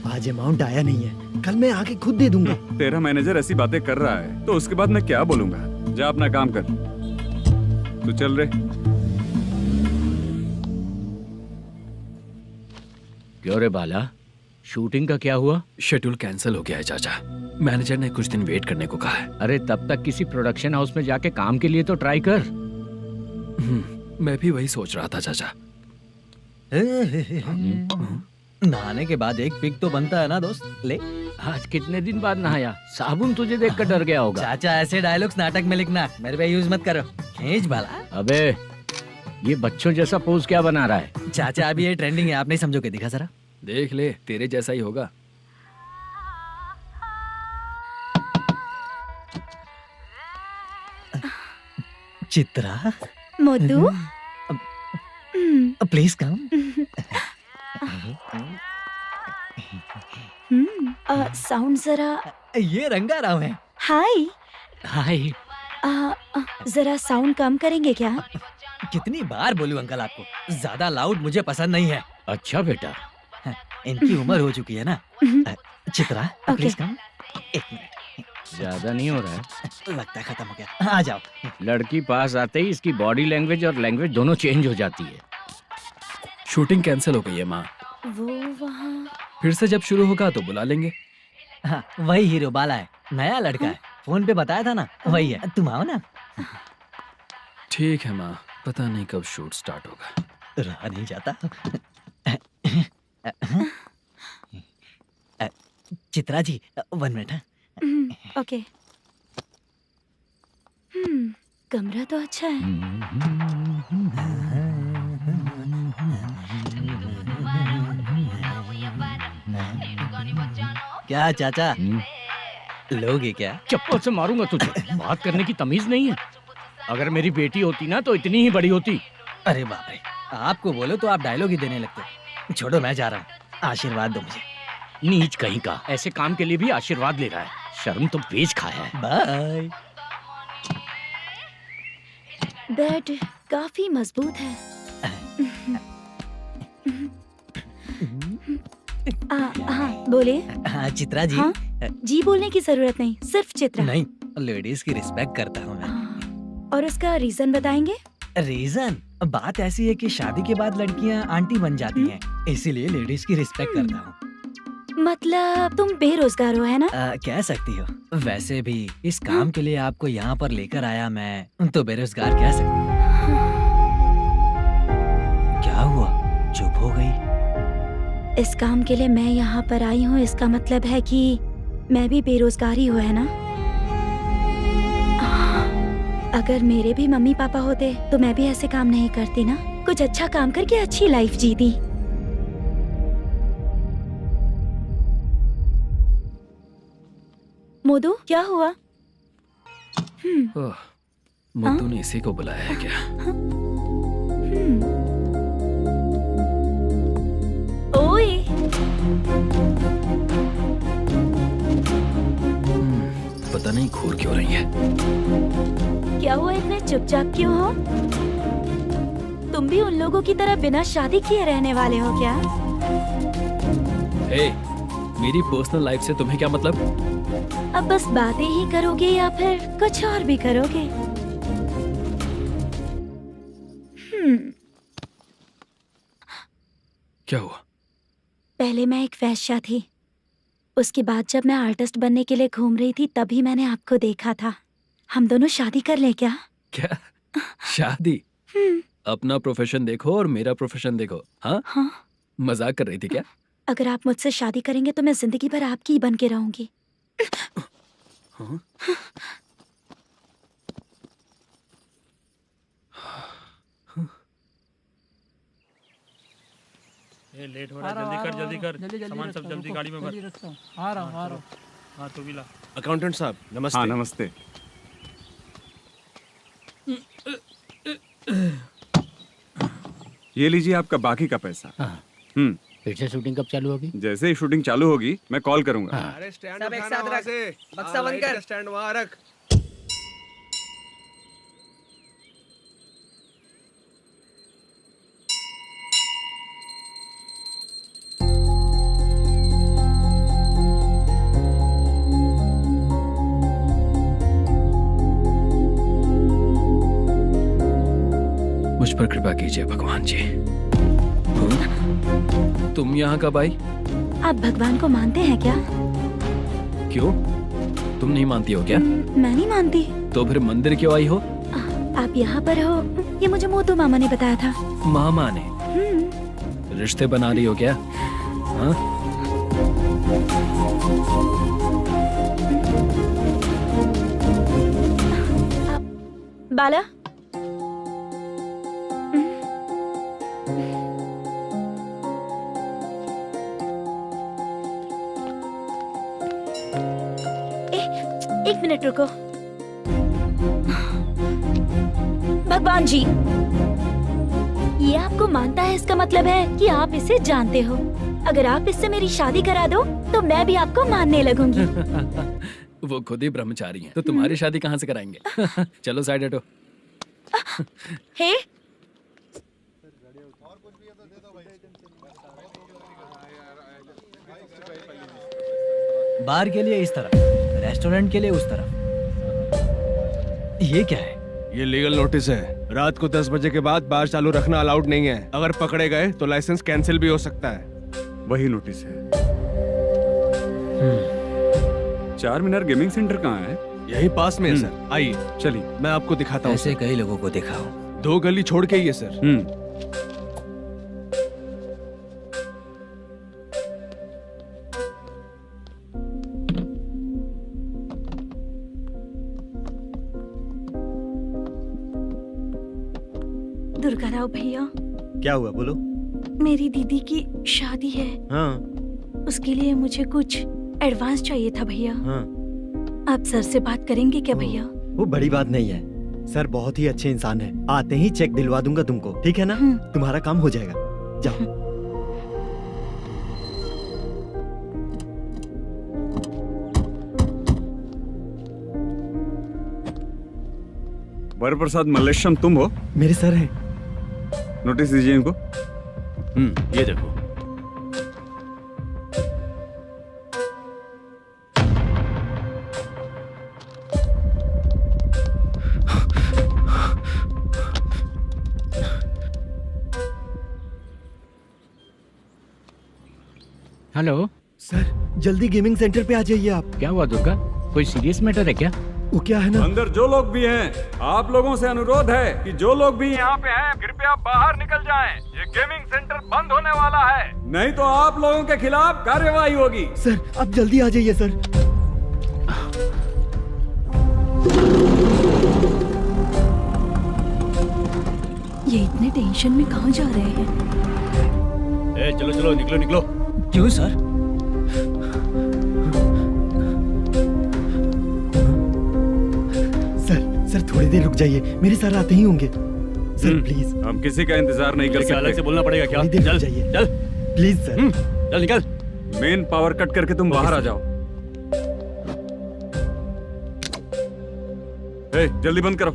आज अमाउंट आया नहीं है, कल मैं आके खुद दे दूंगा। तेरा मैनेजर ऐसी बातें कर रहा है तो उसके बाद मैं क्या बोलूंगा? जा अपना काम कर, तू चल रे। क्यों रे बाला, शूटिंग का क्या हुआ? शेड्यूल कैंसिल हो गया है चाचा। मैनेजर ने कुछ दिन वेट करने को कहा है। अरे तब तक किसी प्रोडक्शन हाउस में जाके काम के लिए तो ट्राई कर। मैं भी वही सोच रहा था चाचा। नहाने के बाद एक पिक तो बनता है ना दोस्त। ले, आज कितने दिन बाद नहाया? साबुन तुझे देखकर डर गया होगा। चाचा ऐसे डायलॉग्स नाटक में लिखना, मेरे पे यूज मत करो। खींच बाला। अबे ये बच्चों जैसा पोज क्या बना रहा है? चाचा अभी ये ट्रेंडिंग है, आप नहीं समझोगे, दिखा जरा। देख ले, तेरे जैसा ही होगा। Chitra, Modu, please come. Sound जरा। ये रंगा राव है। हाय। हाय। जरा साउंड कम करेंगे क्या? कितनी बार बोलूं अंकल आपको, ज्यादा लाउड मुझे पसंद नहीं है। अच्छा बेटा, इनकी उम्र हो चुकी है ना। Chitra, please come. 1 मिनट। ज्यादा नहीं हो रहा है? लगता है खत्म हो गया। आ जाओ। लड़की पास आते ही इसकी बॉडी लैंग्वेज और लैंग्वेज दोनों चेंज हो जाती है। शूटिंग कैंसिल हो गई है माँ। वो वहाँ। फिर से जब शुरू होगा तो बुला लेंगे। हाँ, वही हीरो बाला है, नया लड़का है। फोन पे बताया था ना, वही है। तुम आओ ना। ठीक है माँ, पता नहीं कब शूट स्टार्ट होगा। रहा नहीं जाता। चित्रा जी 1 मिनट। ओके। कमरा तो अच्छा है। क्या चाचा, लोगे क्या? चप्पल से मारूंगा तुझे। बात करने की तमीज नहीं है। अगर मेरी बेटी होती ना तो इतनी ही बड़ी होती। अरे बाप रे, आपको बोलो तो आप डायलॉग ही देने लगते। छोड़ो, मैं जा रहा हूँ, आशीर्वाद दो मुझे। नीच कहीं का, ऐसे काम के लिए भी आशीर्वाद ले रहा है। शर्म तो बेच खाया है। बाय। बेड काफी मजबूत है। हाँ बोले। हाँ चित्रा जी। हाँ? जी बोलने की जरूरत नहीं, सिर्फ चित्रा। नहीं, लेडीज की रिस्पेक्ट करता हूँ मैं। और उसका रीजन बताएंगे? रीजन बात ऐसी है कि शादी के बाद लड़कियाँ आंटी बन जाती हैं, इसीलिए लेडीज की रिस्पेक्ट करता हूँ। मतलब तुम बेरोजगार हो, है ना? कह सकती हो। वैसे भी इस काम के लिए आपको यहाँ पर लेकर आया मैं, तो बेरोजगार कह सकती हूँ। क्या हुआ, चुप हो गई? इस काम के लिए मैं यहाँ पर आई हूँ, इसका मतलब है कि मैं भी बेरोजगार ही हूँ, है ना? अगर मेरे भी मम्मी पापा होते तो मैं भी ऐसे काम नहीं करती ना। कुछ अच्छा काम करके अच्छी लाइफ जीती। मोदू, क्या हुआ? मुद्दू ने इसी को बुलाया है क्या? पता नहीं घूर क्यों रही है। क्या हुआ, इतने चुपचाप क्यों हो? तुम भी उन लोगों की तरह बिना शादी किए रहने वाले हो क्या? हे, मेरी पर्सनल लाइफ से तुम्हें क्या मतलब? अब बस बातें ही करोगे या फिर कुछ और भी करोगे? क्या हुआ? पहले मैं एक वैश्या थी, उसके बाद जब मैं आर्टिस्ट बनने के लिए घूम रही थी तभी मैंने आपको देखा था। हम दोनों शादी कर लें क्या? क्या शादी? अपना प्रोफेशन देखो और मेरा प्रोफेशन देखो। हाँ हाँ। मजाक कर रही थी क्या? अगर आप मुझसे शादी करेंगे तो मैं जिंदगी भर आपकी ही बन के रहूंगी। हाँ? ये लेट हो रहा है, जल्दी कर सामान सब जल्दी गाड़ी में भर। आ रहा हूँ। हाँ तू भी ला। अकाउंटेंट साहब नमस्ते। हाँ नमस्ते। ये लीजिए आपका बाकी का पैसा। फिर से शूटिंग कब चालू होगी? जैसे ही शूटिंग चालू होगी मैं कॉल करूंगा। अरे स्टैंड सब एक उठाना साथ वहाँ रख। से। बक्सा बंद कर। स्टैंड वहाँ रख। मुझ पर कृपा कीजिए भगवान जी। तुम यहाँ कब आई? आप भगवान को मानते हैं क्या? क्यों? तुम नहीं मानती हो क्या? मैं नहीं मानती। तो फिर मंदिर क्यों आई हो? आप यहाँ पर हो ये मुझे मोटू मामा ने बताया था। मामा ने? रिश्ते बना रही हो क्या? हाँ? बाला, एक मिनट रुको। भगवान जी, ये आपको मानता है इसका मतलब है कि आप इसे जानते हो। अगर आप इससे मेरी शादी करा दो तो मैं भी आपको मानने लगूंगी। वो खुद ही ब्रह्मचारी हैं, तो तुम्हारी शादी कहाँ से कराएंगे? चलो साइड हटो। हे, बार के लिए इस तरफ, रेस्टोरेंट के लिए उस तरफ। ये क्या है? ये लीगल नोटिस है। रात को 10 बजे के बाद बार चालू रखना अलाउड नहीं है। अगर पकड़े गए तो लाइसेंस कैंसिल भी हो सकता है। वही नोटिस है। चार मीनार गेमिंग सेंटर कहाँ है? यही पास में है सर। आइए चलिए मैं आपको दिखाता हूँ। ऐसे कई लोगों को देखा हो। 2 गली छोड़ के ही है सर। दुर्गा राव भैया, क्या हुआ बोलो। मेरी दीदी की शादी है। हाँ उसके लिए मुझे कुछ एडवांस चाहिए था भैया। हाँ। आप सर से बात करेंगे क्या भैया? वो बड़ी बात नहीं है, सर बहुत ही अच्छे इंसान है। आते ही चेक दिलवा दूंगा तुमको, ठीक है ना? तुम्हारा काम हो जाएगा। जाओ। वरप्रसाद मल्लेश्वरम तुम हो? मेरे सर हैं। नोटिस दीजिए इनको। ये देखो। हेलो सर, जल्दी गेमिंग सेंटर पे आ जाइए आप। क्या हुआ दुर्गा? कोई सीरियस मैटर है क्या? वो क्या है ना, अंदर जो लोग भी हैं, आप लोगों से अनुरोध है कि जो लोग भी यहाँ पे हैं, कृपया बाहर निकल जाएं। ये गेमिंग सेंटर बंद होने वाला है, नहीं तो आप लोगों के खिलाफ कार्यवाही होगी। सर आप जल्दी आ जाइए सर। ये इतने टेंशन में कहाँ जा रहे हैं? चलो चलो निकलो निकलो। क्यों सर? सर थोड़ी देर रुक जाइए, मेरे सर आते ही होंगे। Sir please. हम किसी का इंतजार नहीं कर सकते। अलग से बोलना पड़ेगा क्या? थोड़ी देर रुक चल जाइए। चल प्लीज सर। चल निकल। मेन पावर कट करके तुम बाहर आ जाओ। जल्दी बंद करो।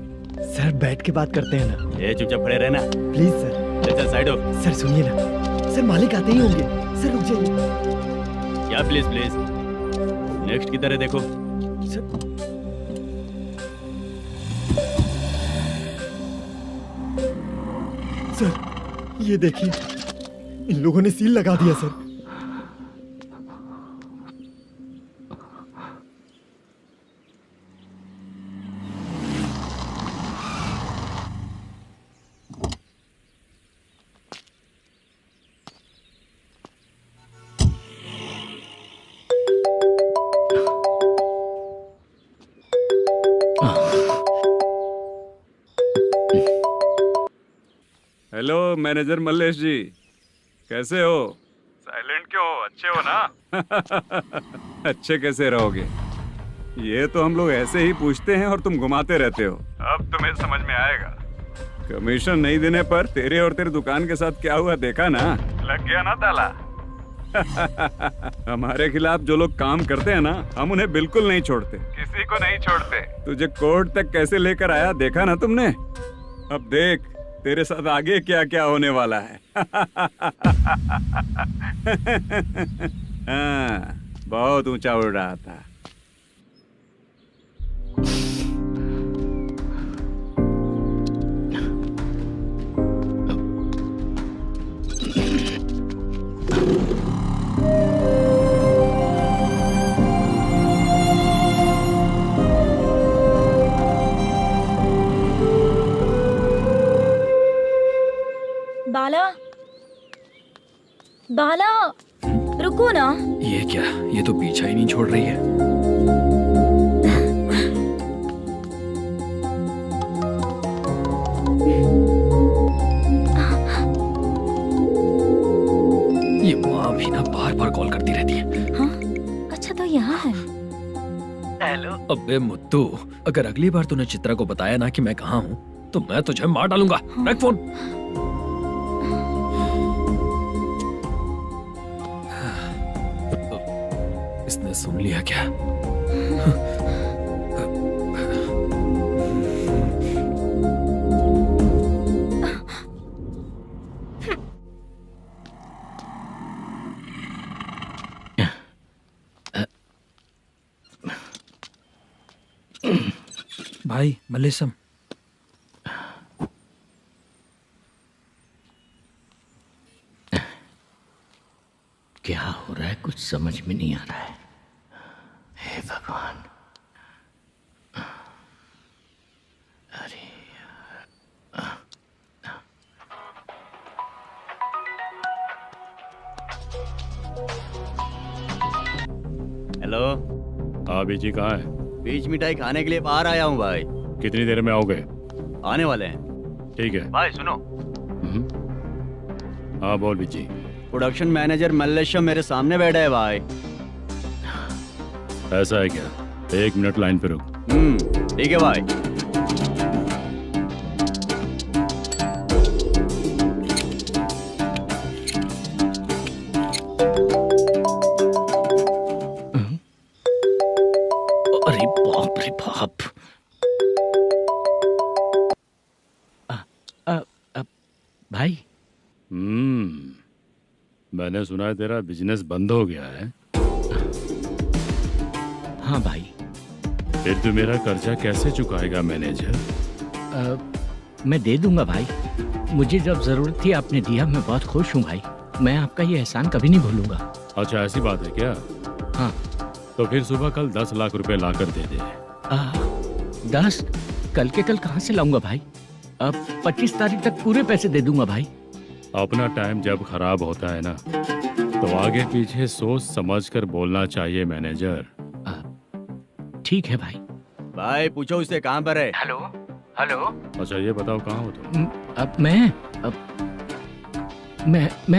सर बैठ के बात करते हैं ना। ये चुपचाप खड़े रहना। Please sir. चल साइड हो। सर सुनिए ना, सर मालिक आते ही होंगे। सर रुक जाइए। क्या प्लीज प्लीज, नेक्स्ट की तरह देखो। सर ये देखिए, इन लोगों ने सील लगा दिया सर। हेलो मैनेजर मल्लेश जी, कैसे हो? साइलेंट क्यों हो? अच्छे हो ना? अच्छे कैसे रहोगे? ये तो हम लोग ऐसे ही पूछते हैं और तुम घुमाते रहते हो। अब तुम्हें समझ में आएगा। कमीशन नहीं देने पर तेरे और तेरी दुकान के साथ क्या हुआ देखा ना? लग गया ना ताला। हमारे खिलाफ जो लोग काम करते हैं ना, हम उन्हें बिल्कुल नहीं छोड़ते, किसी को नहीं छोड़ते। तुझे कोर्ट तक कैसे लेकर आया देखा ना तुमने? अब देख तेरे साथ आगे क्या क्या होने वाला है। हाँ, बहुत ऊंचा उड़ रहा था। बाला, बाला, रुको ना। ये क्या, ये तो पीछा ही नहीं छोड़ रही है। ये माँ भी ना बार बार कॉल करती रहती है। हाँ? अच्छा तो यहाँ है। हेलो। अबे मुत्तू, अगर अगली बार तूने चित्रा को बताया ना कि मैं कहाँ हूँ तो मैं तुझे मार डालूंगा। रख फोन। इसने सुन लिया क्या? भाई मल्लेशम, क्या हो रहा है कुछ समझ में नहीं आ रहा है। हे भगवान, अरे हेलो। हाँ बीजी कहाँ है? बीच मिठाई खाने के लिए बाहर आया हूँ भाई। कितनी देर में आओगे? आने वाले हैं। ठीक है भाई सुनो। हाँ बोल बीजी। प्रोडक्शन मैनेजर मल्लेशम मेरे सामने बैठा है भाई। ऐसा है क्या? 1 मिनट लाइन पे रुक। ठीक है भाई। अरे बाप रे बाप। भाई। मैंने सुना है तेरा बिजनेस बंद हो गया है। हाँ भाई। फिर तू मेरा कर्जा कैसे चुकाएगा मैनेजर? मैं दे दूंगा भाई, मुझे जब जरूरत थी आपने दिया, मैं बहुत खुश हूँ भाई। मैं आपका ये एहसान कभी नहीं भूलूंगा। अच्छा ऐसी बात है क्या? हाँ। तो फिर सुबह कल 10 लाख रुपए लाकर दे दे। 10? कल के कल कहाँ से लाऊंगा भाई? अब 25 तारीख तक पूरे पैसे दे दूंगा भाई। अपना टाइम जब खराब होता है ना, तो आगे पीछे सोच समझ कर बोलना चाहिए मैनेजर। ठीक है भाई। भाई पूछो उससे कहाँ पर है। Hello hello. अच्छा ये बताओ कहाँ हो तुम? अब मैं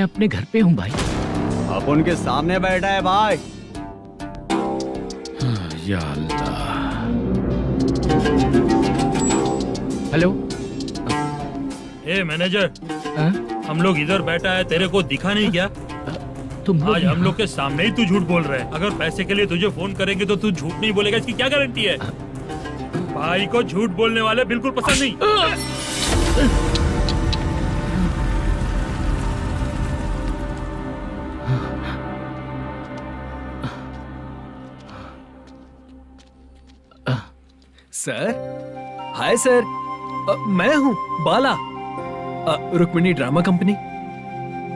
अपने घर पे हूँ भाई। अब उनके सामने बैठा है भाई। या अल्लाह। हेलो। ए मैनेजर, हम लोग इधर बैठा है, तेरे को दिखा नहीं क्या? तुम लोग आज हम लोग के सामने ही तू झूठ बोल रहा है। अगर पैसे के लिए तुझे फोन करेंगे तो तू झूठ नहीं बोलेगा, इसकी क्या गारंटी है? भाई को झूठ बोलने वाले बिल्कुल पसंद नहीं। सर, हाय सर, मैं हूँ Bala, Rukmini drama company.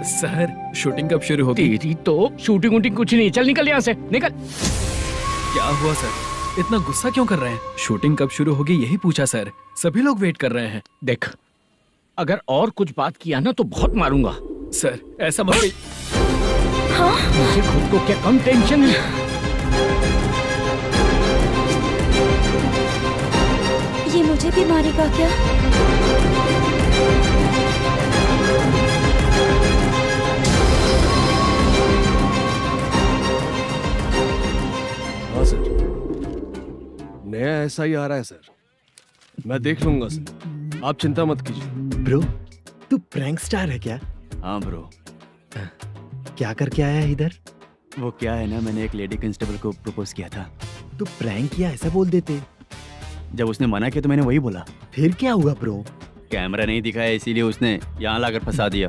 Sir, shooting कब शुरू होगी? तेरी तो शूटिंग वूटिंग कुछ नहीं, चल निकल यहाँ से, निकल। क्या हुआ सर, इतना गुस्सा क्यों कर रहे हैं? शूटिंग कब शुरू होगी यही पूछा सर, सभी लोग वेट कर रहे हैं। देख, अगर और कुछ बात किया ना तो बहुत मारूंगा। सर ऐसा मत कहिए। मुझे खुद को क्या कम टेंशन है? ये मुझे भी मारेगा क्या? हाँ सर, नया ऐसा ही आ रहा है सर, मैं देख लूंगा सर, आप चिंता मत कीजिए। ब्रो, तू प्रैंक स्टार है क्या? हाँ ब्रो। क्या करके आया है इधर? वो क्या है ना, मैंने एक लेडी कांस्टेबल को प्रपोज किया था। तू प्रैंक किया ऐसा बोल देते। जब उसने मना किया तो मैंने वही बोला। फिर क्या हुआ ब्रो? कैमरा नहीं दिखाया इसीलिए उसने यहाँ लाकर फंसा दिया।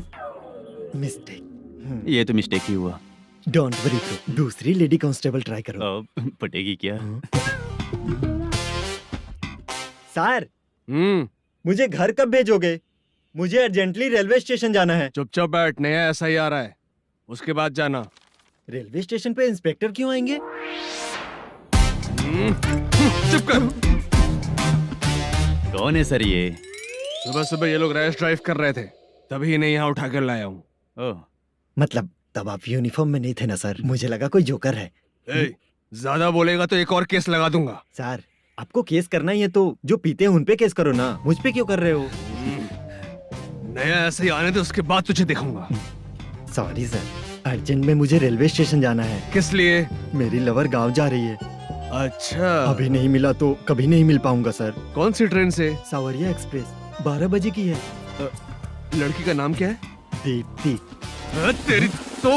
मिस्टेक। ये तो मिस्टेक ही हुआ। डोंट वरी ब्रो, दूसरी लेडी कांस्टेबल ट्राई करो। पटेगी क्या? सर, मुझे घर कब भेजोगे? मुझे अर्जेंटली रेलवे स्टेशन जाना है। चुपचाप बैठ, नया ऐसा ही आ रहा है, उसके बाद जाना। रेलवे स्टेशन पे इंस्पेक्टर क्यों आएंगे? चुप कर। कौन है सर ये? सुबह सुबह ये लोग रैश ड्राइव कर रहे थे, तभी इन्हें यहाँ उठा कर लाया हूँ। मतलब तब आप यूनिफॉर्म में नहीं थे ना सर, मुझे लगा कोई जोकर है। ज्यादा बोलेगा तो एक और केस लगा दूंगा। सर, आपको केस करना ही है तो जो पीते हैं उन पे केस करो ना, मुझ पे क्यों कर रहे हो? नया ऐसे ही आने दो, उसके बाद तुझे देखूंगा। सॉरी सर, अर्जेंट में मुझे रेलवे स्टेशन जाना है। किस लिए? मेरी लवर गांव जा रही है। अच्छा, अभी नहीं मिला तो कभी नहीं मिल पाऊंगा सर। कौन सी ट्रेन से? सावरिया एक्सप्रेस, 12 बजे की है। लड़की का नाम क्या है? दीप्ति। तेरी तो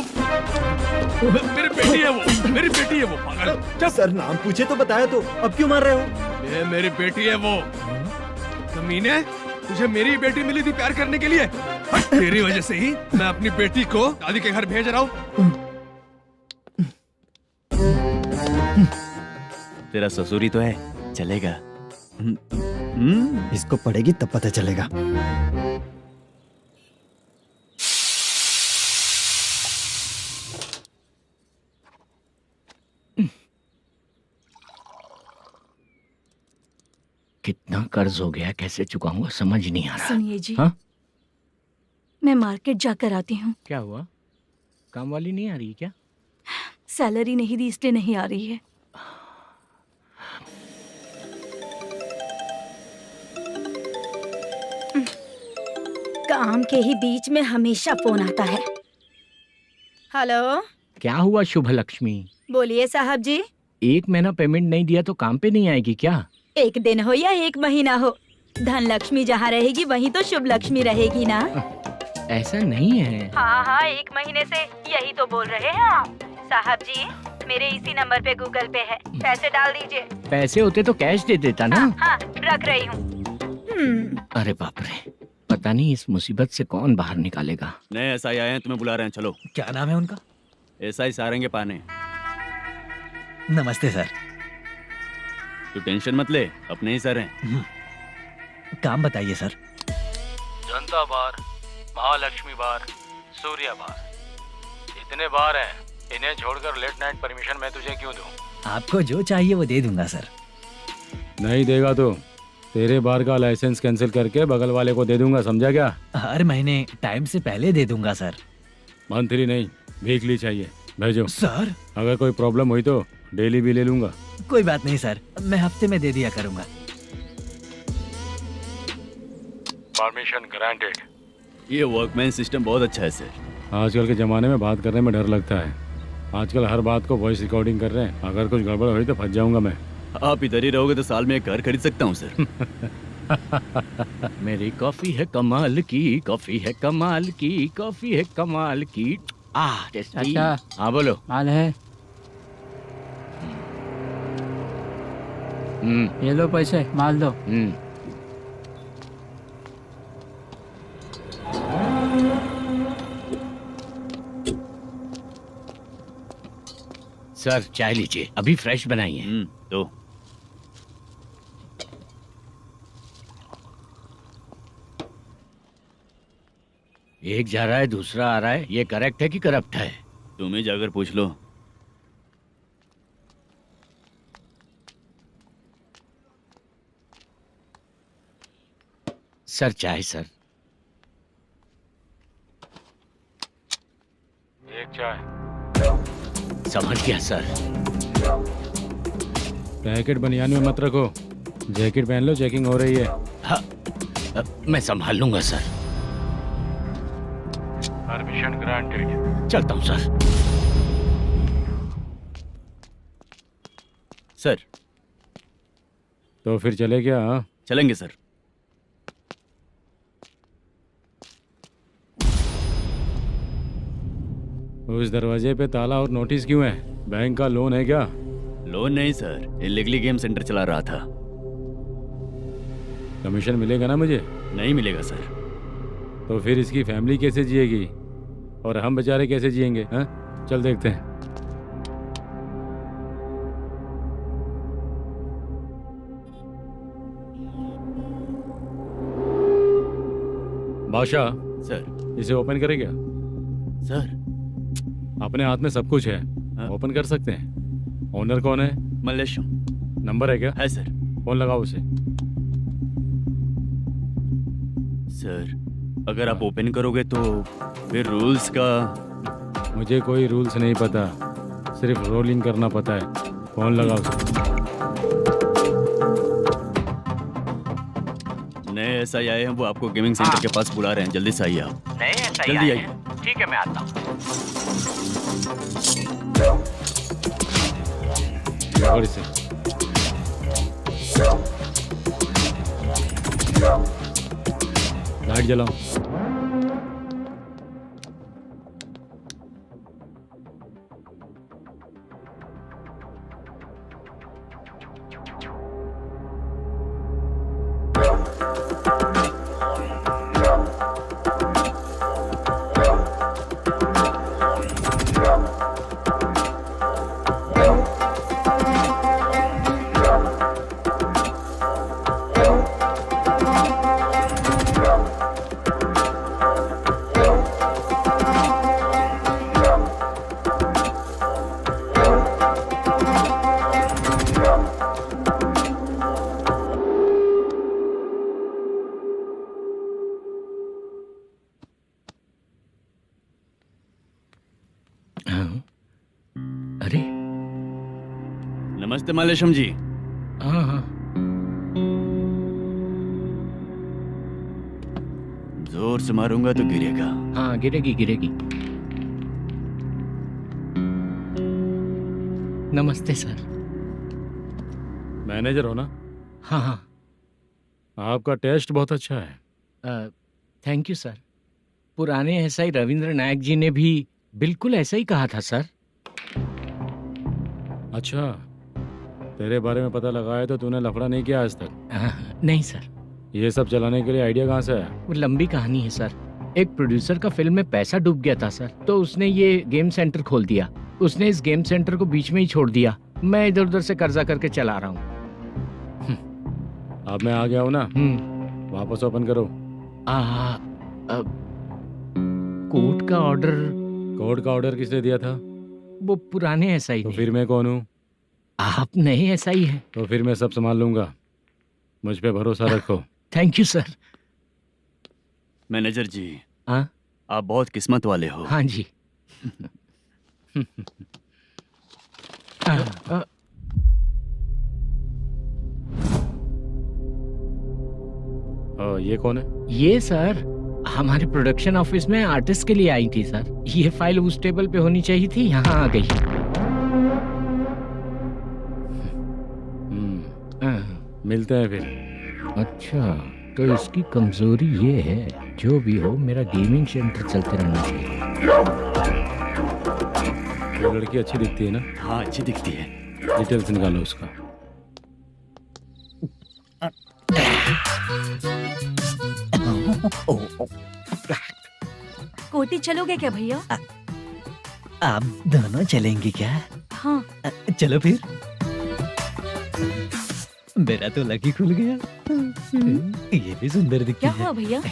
मेरी बेटी है वो, मेरी बेटी है वो, पागल। सर नाम पूछे तो बताया तो, अब क्यों मार रहे हो? ये मेरी बेटी है वो। कमीने, तुझे मेरी बेटी मिली थी प्यार करने के लिए, तेरी वजह से ही मैं अपनी बेटी को दादी के घर भेज रहा हूँ। तेरा ससुरी तो है, चलेगा। इसको पड़ेगी तब पता चलेगा। कितना कर्ज हो गया, कैसे चुकाऊंगा समझ नहीं आ रहा। सुनिए जी, हाँ? मैं मार्केट जाकर आती हूँ। क्या हुआ, काम वाली नहीं आ रही क्या? सैलरी नहीं दी इसलिए नहीं आ रही है। काम के ही बीच में हमेशा फोन आता है। हेलो, क्या हुआ शुभ लक्ष्मी? बोलिए साहब जी। एक महीना पेमेंट नहीं दिया तो काम पे नहीं आएगी क्या? एक दिन हो या एक महीना हो, धन लक्ष्मी जहाँ रहेगी वहीं तो शुभ लक्ष्मी रहेगी ना। ऐसा नहीं है। हाँ हाँ, एक महीने से यही तो बोल रहे हैं आप। साहब जी, मेरे इसी नंबर पे गूगल पे है, पैसे डाल दीजिए। पैसे होते तो कैश दे देता ना। हाँ, रख रही हूँ। अरे बाप रे, पता नहीं इस मुसीबत से कौन बाहर निकालेगा। नए एसआई आए हैं, तुम्हें बुला रहे हैं, चलो। क्या नाम है उनका? एसआई सारंगे पाने। नमस्ते सर। तू टेंशन मत ले, अपने ही सर हैं। काम बताइए सर। जनता बार, महालक्ष्मी बार, सूर्या बार, इतने बार हैं, इन्हें छोड़कर लेट नाइट परमिशन मैं तुझे क्यों दूं? आपको जो चाहिए वो दे दूंगा सर। नहीं देगा तो तेरे बार का लाइसेंस कैंसिल करके बगल वाले को दे दूंगा, समझा क्या? हर महीने टाइम से पहले दे दूंगा सर। मंथली नहीं, वीकली चाहिए, भेजो। सर, अगर कोई प्रॉब्लम हुई तो डेली भी ले लूंगा। कोई बात नहीं सर, मैं हफ्ते में दे दिया करूंगा। Permission granted. ये वर्कमैन सिस्टम बहुत अच्छा है सर। आजकल के ज़माने में बात करने में डर लगता है। आजकल हर बात को वॉइस रिकॉर्डिंग कर रहे हैं, अगर कुछ गड़बड़ हुई तो फंस जाऊंगा मैं। आप इधर ही रहोगे तो साल में एक घर खरीद सकता हूँ सर। मेरी कॉफी है कमाल की, कॉफी है कमाल की, कॉफी है कमाल की। अच्छा हाँ बोलो। माल है। ये लो पैसे, माल दो। सर चाय लीजिए, अभी फ्रेश बनाई है। तो एक जा रहा है दूसरा आ रहा है, ये करेक्ट है कि करप्ट है? तुम्हें जाकर पूछ लो। सर चाय सर। एक चाय। समझ गया सर। पैकेट बनियान में मत रखो, जैकेट पहन लो, चेकिंग हो रही है। हाँ, मैं संभाल लूंगा सर। Permission granted. चलता हूँ सर। सर तो फिर चले क्या? हाँ? चलेंगे सर। उस दरवाजे पे ताला और नोटिस क्यों है? बैंक का लोन है क्या? लोन नहीं सर, इलीगली गेम सेंटर चला रहा था। कमीशन मिलेगा ना मुझे? नहीं मिलेगा सर। तो फिर इसकी फैमिली कैसे जिएगी और हम बेचारे कैसे जिएंगे? हाँ, चल देखते हैं। बादशाह सर। इसे ओपन करे क्या? सर अपने हाथ में सब कुछ है, ओपन कर सकते हैं। ओनर कौन है? मल्लेशम। नंबर है क्या? है सर। फोन लगाओ उसे। सर अगर आप ओपन करोगे तो फिर रूल्स का। मुझे कोई रूल्स नहीं पता, सिर्फ रोलिंग करना पता है। फोन लगाओ उसे। नए एसआई आए हैं, वो आपको गेमिंग सेंटर के पास बुला रहे हैं। जल्दी से आइए आप। नए एसआई जल्दी आए आइए। हैं। ठीक है मैं आता हूँ। पकड़ इसे। लाइट जलाओ। अरे नमस्ते मल्लेशम जी। हाँ हाँ। जोर से मारूंगा तो गिरेगा। हाँ गिरेगी गिरेगी। नमस्ते सर। मैनेजर हो ना? हाँ हाँ। आपका टेस्ट बहुत अच्छा है। Thank you sir. पुराने एसआई रविंद्र नायक जी ने भी बिल्कुल ऐसा ही कहा था सर। अच्छा, तेरे बारे में पता लगा है तो तूने लफड़ा नहीं किया आज तक? नहीं सर। ये सब चलाने के लिए आइडिया कहाँ से आया? वो लंबी कहानी है सर। एक प्रोड्यूसर का फिल्म में पैसा डूब गया था सर, तो उसने ये गेम सेंटर खोल दिया। उसने इस गेम सेंटर को बीच में ही छोड़ दिया। मैं इधर उधर से कर्जा करके चला रहा हूँ। अब मैं आ गया हूँ ना, वापस ओपन करो। कोर्ट का ऑर्डर। कोर्ट का ऑर्डर किसने दिया था? वो पुराने एसआई। तो फिर मैं कौन हूँ? आप नए एसआई हैं। तो फिर मैं सब संभाल लूंगा, मुझ पे भरोसा रखो। Thank you sir. मैनेजर जी, हाँ आप बहुत किस्मत वाले हो। हाँ जी। ये कौन है? ये सर हमारे प्रोडक्शन ऑफिस में आर्टिस्ट के लिए आई थी सर। ये फाइल उस टेबल पे होनी चाहिए थी, यहाँ आ गई। मिलते हैं फिर। अच्छा, तो इसकी कमजोरी ये है, जो भी हो मेरा गेमिंग सेंटर चलते रहना चाहिए। वो लड़की अच्छी दिखती है ना? हाँ अच्छी दिखती है। डिटेल्स निकालो उसका। कोटी चलोगे क्या भैया? आप दोनों चलेंगे क्या? हाँ। चलो फिर। मेरा तो लकी खुल गया। ये भी सुंदर दिखती क्या है। हुआ भैया?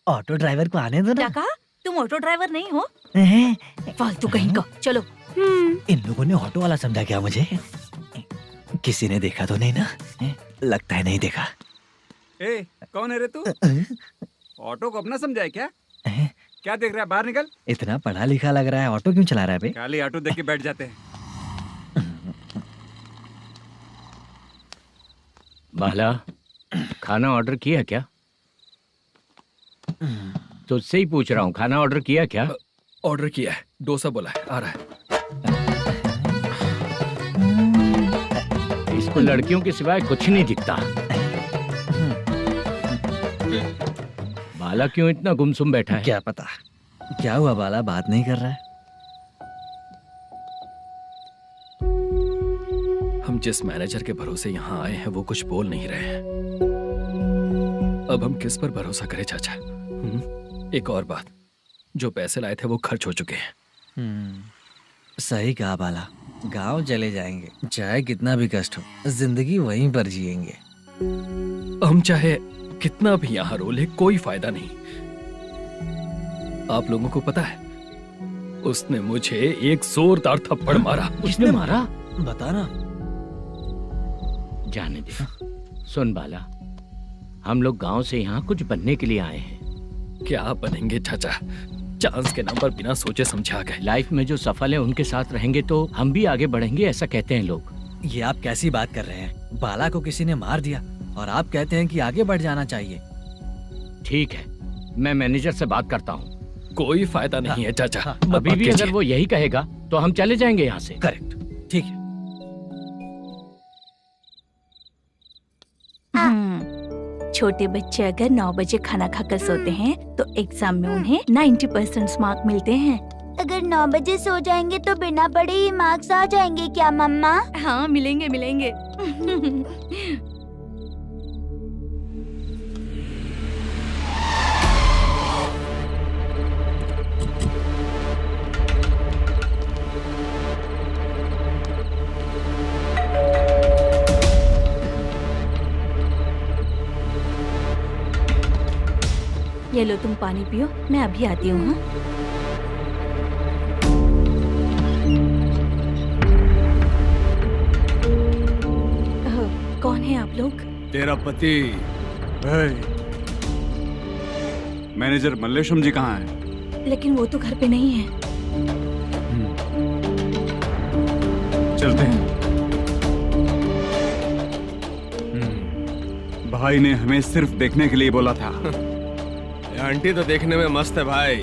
ऑटो ड्राइवर को आने दो क्या ना। कहा? तुम ऑटो ड्राइवर नहीं हो? हैं? फालतू कहीं का। चलो। इन लोगों ने ऑटो वाला समझा क्या मुझे? किसी ने देखा तो नहीं ना? लगता है नहीं देखा। ए, कौन है रे तू? ऑटो को अपना समझा है क्या? क्या देख रहा है? बाहर निकल। इतना पढ़ा लिखा लग रहा है, ऑटो क्यों चला रहा है बे? खाली ऑटो देख के बैठ जाते हैं। बाला, खाना ऑर्डर किया क्या? तुझसे ही पूछ रहा हूँ, खाना ऑर्डर किया क्या? ऑर्डर किया है, डोसा बोला है, आ रहा है। इसको लड़कियों के सिवाय कुछ नहीं दिखता। बाला क्यों इतना गुमसुम बैठा है? क्या पता क्या हुआ, बाला बात नहीं कर रहा है। हम जिस मैनेजर के भरोसे यहाँ आए हैं वो कुछ बोल नहीं रहे हैं। अब हम किस पर भरोसा करें चाचा? एक और बात, जो पैसे लाए थे वो खर्च हो चुके हैं। सही कहा बाला, गांव चले जाएंगे, चाहे कितना भी कष्ट हो, जिंदगी वहीं पर जिएंगे। हम चाहे कितना भी यहाँ रो ले, कोई फायदा नहीं। आप लोगों को पता है, उसने मुझे एक जोरदार थप्पड़ मारा। किसने मारा? बता ना। जाने दे। सुन बाला, हम लोग गांव से यहाँ कुछ बनने के लिए आए हैं। क्या बनेंगे चाचा? चांस के नाम पर बिना सोचे समझे आ गए। लाइफ में जो सफल है उनके साथ रहेंगे तो हम भी आगे बढ़ेंगे, ऐसा कहते हैं लोग। ये आप कैसी बात कर रहे हैं? बाला को किसी ने मार दिया और आप कहते हैं कि आगे बढ़ जाना चाहिए। ठीक है, मैं मैनेजर से बात करता हूँ। कोई फायदा नहीं है चाचा। अभी भी अगर वो यही कहेगा तो हम चले जाएंगे यहाँ से। करेक्ट, ठीक है। छोटे बच्चे अगर 9 बजे खाना खाकर सोते हैं तो एग्जाम में उन्हें 90% मार्क मिलते हैं। अगर 9 बजे सो जाएंगे तो बिना पढ़े ही मार्क्स आ जाएंगे क्या मम्मा? हाँ, मिलेंगे मिलेंगे। ये लो, तुम पानी पियो, मैं अभी आती हूँ। हाँ? कौन है आप लोग? तेरा पति। मैनेजर मल्लेशम जी कहाँ हैं? लेकिन वो तो घर पे नहीं है। चलते हैं। भाई ने हमें सिर्फ देखने के लिए बोला था। आंटी तो देखने में मस्त है भाई।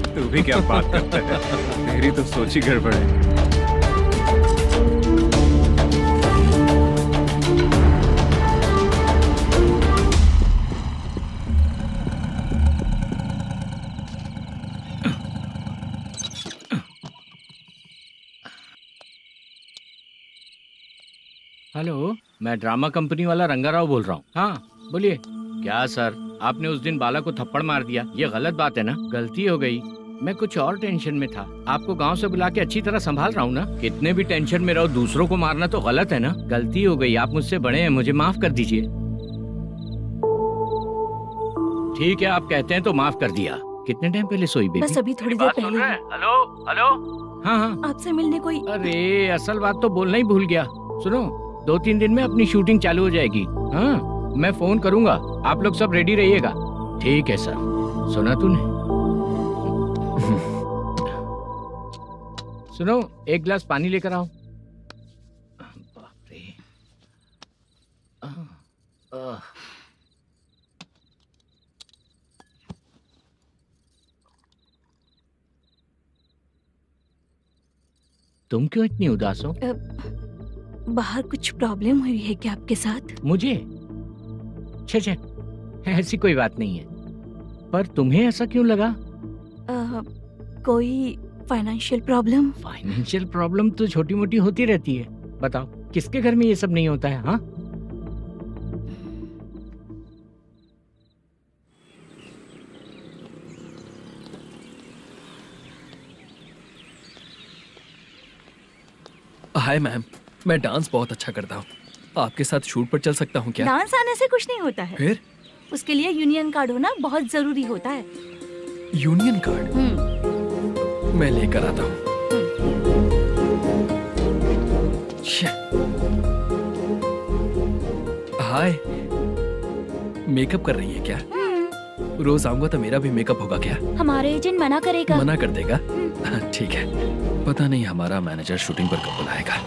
तू भी क्या बात करता है? मेरी तो सोच ही गड़बड़ है। हेलो, मैं ड्रामा कंपनी वाला रंगाराव बोल रहा हूँ। हाँ बोलिए। क्या सर, आपने उस दिन बाला को थप्पड़ मार दिया, ये गलत बात है ना? गलती हो गई, मैं कुछ और टेंशन में था। आपको गांव से बुला के अच्छी तरह संभाल रहा हूँ ना। कितने भी टेंशन में रहो, दूसरों को मारना तो गलत है ना। गलती हो गई, आप मुझसे बड़े हैं, मुझे माफ कर दीजिए। ठीक है, आप कहते हैं तो माफ कर दिया। कितने टाइम पहले सोई बेबी? बस अभी थोड़ी देर पहले। Hello hello. हाँ हाँ, आपसे मिलने कोई। अरे असल बात तो बोलना ही भूल गया। सुनो, 2-3 दिन में अपनी शूटिंग चालू हो जाएगी। हाँ, मैं फोन करूंगा, आप लोग सब रेडी रहिएगा। ठीक है सर। सुना तूने? सुनो, एक गिलास पानी लेकर आओ। बाप रे। तुम क्यों इतनी उदास हो? बाहर कुछ प्रॉब्लम हुई है क्या आपके साथ? मुझे? छे, ऐसी कोई बात नहीं है। पर तुम्हें ऐसा क्यों लगा? कोई फाइनेंशियल प्रॉब्लम। फाइनेंशियल प्रॉब्लम तो छोटी मोटी होती रहती है। बताओ किसके घर में ये सब नहीं होता है? हाँ, हाय मैम, मैं डांस बहुत अच्छा करता हूँ। आपके साथ शूट पर चल सकता हूँ क्या? डांस आने से कुछ नहीं होता है। फिर? उसके लिए यूनियन कार्ड होना बहुत जरूरी होता है। यूनियन कार्ड मैं लेकर आता हूँ। हाय, मेकअप कर रही है क्या? रोज आऊंगा तो मेरा भी मेकअप होगा क्या? हमारे एजेंट मना करेगा। मना कर देगा? ठीक है, पता नहीं हमारा मैनेजर शूटिंग पर कब बुलाएगा।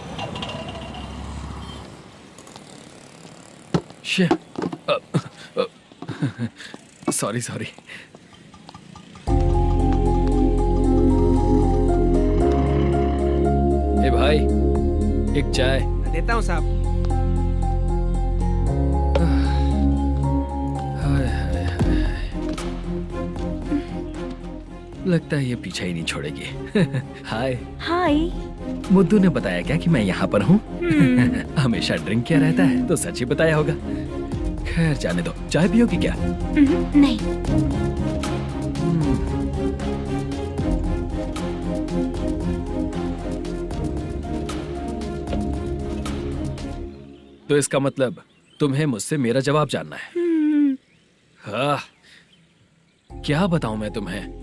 Sorry sorry. ए भाई, एक चाय। देता हूँ साहब। लगता है ये पीछा ही नहीं छोड़ेगी। हाय। हाय। मुद्दू ने बताया क्या कि मैं यहाँ पर हूँ? हमेशा ड्रिंक किया रहता है तो सच ही बताया होगा। खैर जाने दो, चाय पियोगी क्या? नहीं। तो इसका मतलब तुम्हें मुझसे मेरा जवाब जानना है? हाँ, क्या बताऊं मैं तुम्हें?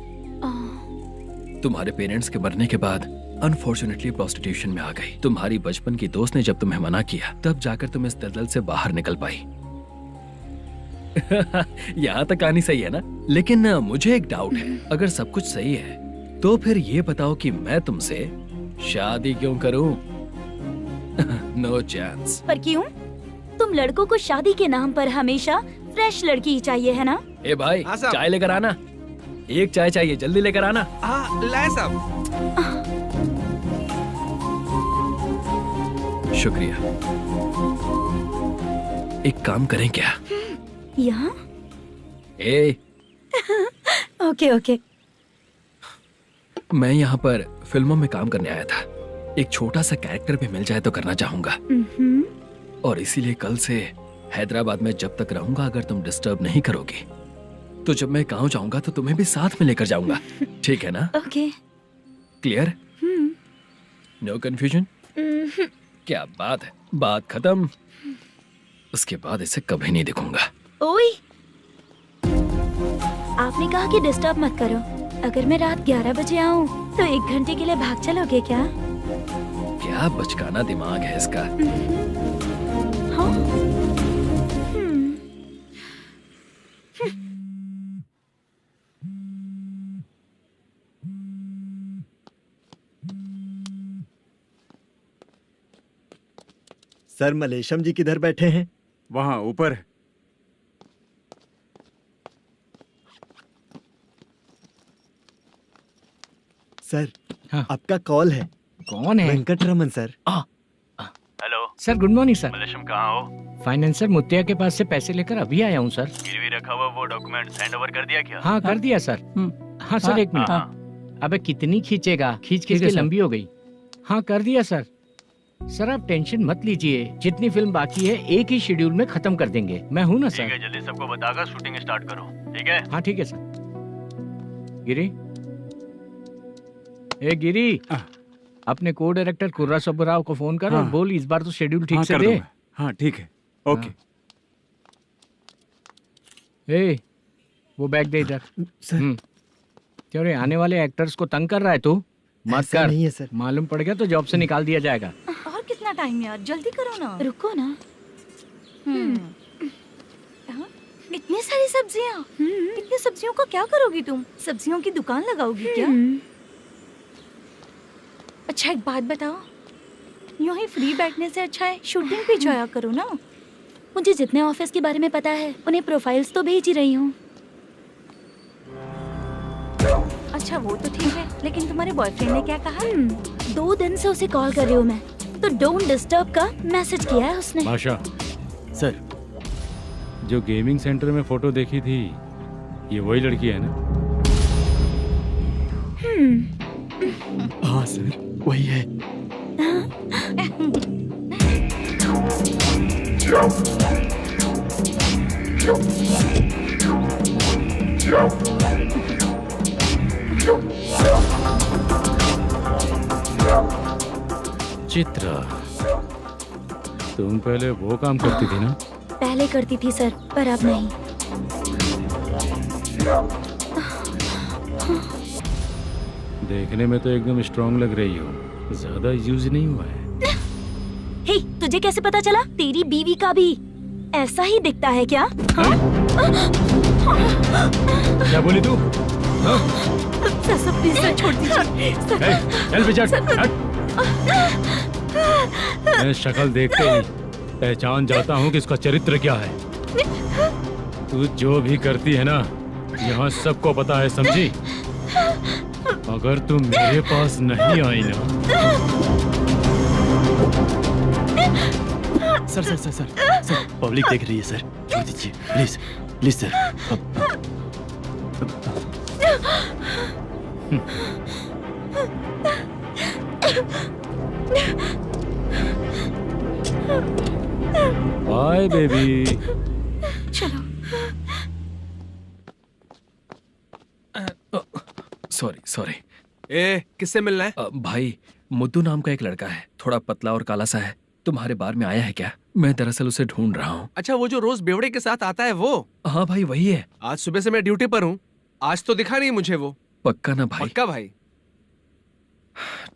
तुम्हारे पेरेंट्स के मरने के बाद अनफॉर्चुनेटली प्रोस्टिट्यूशन में आ गई। तुम्हारी बचपन की दोस्त ने जब तुम्हें मना किया तब जाकर तुम इस दलदल से बाहर निकल पाई। यहाँ तक कहानी सही है ना? लेकिन मुझे एक डाउट है, अगर सब कुछ सही है तो फिर ये बताओ कि मैं तुमसे शादी क्यों करूं? No chance. पर क्यों? तुम लड़कों को शादी के नाम पर हमेशा फ्रेश लड़की ही चाहिए है ना? ए भाई, चाय लेकर आना। एक चाय चाहिए, जल्दी लेकर आना। हाँ, लाए साहब। शुक्रिया। एक काम करें क्या? यहाँ? ए, ओके ओके। मैं यहाँ पर फिल्मों में काम करने आया था। एक छोटा सा कैरेक्टर भी मिल जाए तो करना चाहूंगा। और इसीलिए कल से हैदराबाद में जब तक रहूंगा, अगर तुम डिस्टर्ब नहीं करोगी तो जब मैं गाँव जाऊंगा तो तुम्हें भी साथ में लेकर जाऊंगा। ठीक है ना? ओके। क्लियर? No confusion? क्या बात है, बात खत्म। उसके बाद इसे कभी नहीं दिखूंगा। ओए, आपने कहा कि डिस्टर्ब मत करो। अगर मैं रात 11 बजे आऊँ तो 1 घंटे के लिए भाग चलोगे क्या? क्या बचकाना दिमाग है इसका। हाँ? सर, मलेशम जी किधर बैठे हैं? वहाँ ऊपर है। सर, हाँ। आपका कॉल है। कौन है? Venkataraman sir. Hello sir, good morning sir. Malesham कहाँ हो? फाइनेंसर मुत्तिया के पास से पैसे लेकर अभी आया हूँ सर। गिरवी रखा हुआ वो डॉक्यूमेंट हैंड ओवर कर दिया क्या? हाँ, कर दिया सर। हाँ सर, एक मिनट। अबे कितनी खींचेगा, खींच खींच के लंबी हो गई। हाँ, कर दिया सर। सर आप टेंशन मत लीजिए, जितनी फिल्म बाकी है एक ही शेड्यूल में खत्म कर देंगे। मैं हूँ ना सर। ठीक है, जल्दी सबको बताकर शूटिंग स्टार्ट करो। ठीक है? हाँ ठीक है सर। गिरी, ए गिरी, अपने को डायरेक्टर कुर्रा सुब्बराव को फोन कर और बोल इस बार तो शेड्यूल ठीक से दे। हाँ ठीक है, ओके। ए, वो बैग दे इधर। सर, क्यों रे, आने वाले एक्टर्स को तंग कर रहा है तू? मत ऐसा कर। नहीं है सर। मालूम पड़ गया तो जॉब से निकाल दिया जाएगा। और कितना टाइम यार, जल्दी करो ना। रुको ना। हाँ? इतनी सारी सब्जियाँ, इतनी सब्जियों को क्या करोगी तुम? सब्जियों की दुकान लगाओगी क्या? अच्छा एक बात बताओ, यूं ही फ्री बैठने से अच्छा है शूटिंग पे जाया करो ना। मुझे जितने ऑफिस के बारे में पता है उन्हें प्रोफाइल्स तो भेज ही रही हूँ। अच्छा वो तो ठीक है, लेकिन तुम्हारे बॉयफ्रेंड ने क्या कहा? 2 दिन से उसे कॉल कर रही हूँ मैं, तो डोंट डिस्टर्ब का मैसेज किया है उसने। बादशाह सर, जो गेमिंग सेंटर में फोटो देखी थी, ये वही लड़की है ना? हाँ सर, वही है। चित्रा, तुम पहले वो काम करती थी ना? पहले करती थी सर, पर अब नहीं। देखने में तो एकदम स्ट्रांग लग रही हो, ज्यादा यूज नहीं हुआ है। हे, तुझे कैसे पता चला? तेरी बीवी का भी ऐसा ही दिखता है क्या? क्या बोली तू? सर प्लीज सर, छोड़ दीजिए। चल बेटा, हट। मैं शक्ल देखते ही पहचान जाता हूँ कि इसका चरित्र क्या है। तू जो भी करती है ना, यहाँ सबको पता है, समझी? अगर तू मेरे पास नहीं आई ना। Sir sir sir sir sir, public देख रही है सर, छोड़ दीजिए please please sir. Bye baby. चलो। Sorry sorry. ए, किससे मिलना है? भाई, मुद्दू नाम का एक लड़का है, थोड़ा पतला और काला सा है। तुम्हारे बार में आया है क्या? मैं दरअसल उसे ढूंढ रहा हूँ। अच्छा, वो जो रोज बेवड़े के साथ आता है वो? हाँ भाई, वही है। आज सुबह से मैं ड्यूटी पर हूँ, आज तो दिखा नहीं मुझे वो। पक्का ना भाई? पक्का भाई।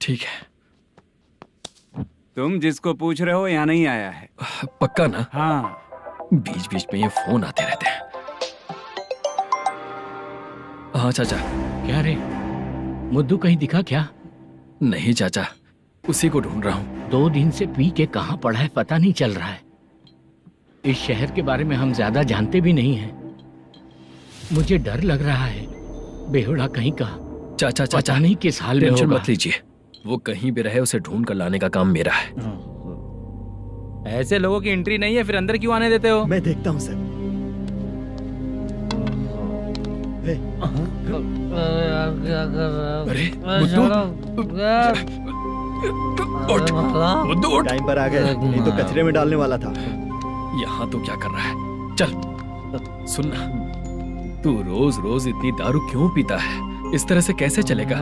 ठीक है। तुम जिसको पूछ रहे हो यहाँ नहीं आया है? पक्का ना? हाँ। बीच बीच में ये फोन आते रहते हैं। हाँ चाचा। क्या रे, मुद्दू कहीं दिखा क्या? नहीं चाचा, उसी को ढूंढ रहा हूँ। 2 दिन से पी के कहाँ पड़ा है पता नहीं चल रहा है। इस शहर के बारे में हम ज्यादा जानते भी नहीं हैं। मुझे डर लग रहा है, बेहुड़ा कहीं का। चाचा पता नहीं किस हाल में टेंशन होगा। मत लीजिए, वो कहीं भी रहे उसे ढूंढ कर लाने का काम मेरा है। ऐसे लोगों की एंट्री नहीं है, फिर अंदर क्यों आने देते हो? मैं देखता हूँ सर। क्या कर रहा है? अरे मुद्दू, टाइम पर आ गए, नहीं तो कचरे में डालने वाला था। यहाँ तो क्या कर रहा है? चल सुनना, तू रोज रोज इतनी दारू क्यों पीता है? इस तरह से कैसे चलेगा?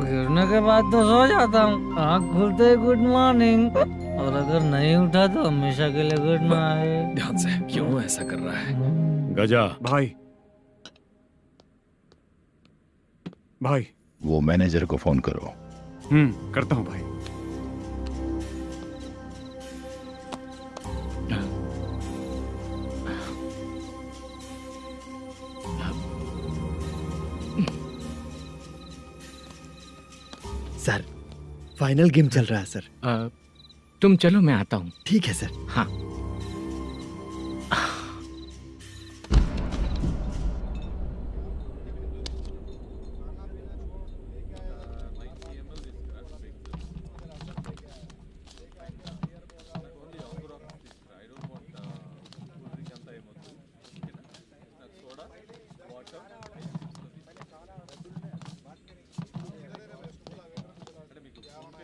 गिरने के बाद तो सो जाता हूँ, आँख खुलते ही गुड मॉर्निंग, और अगर नहीं उठा तो हमेशा के लिए गुड नाइट। ध्यान से, क्यों ऐसा कर रहा है? गजा भाई, भाई वो मैनेजर को फोन करो। करता हूँ भाई। सर, फाइनल गेम चल रहा है सर। तुम चलो, मैं आता हूँ। ठीक है सर। हाँ।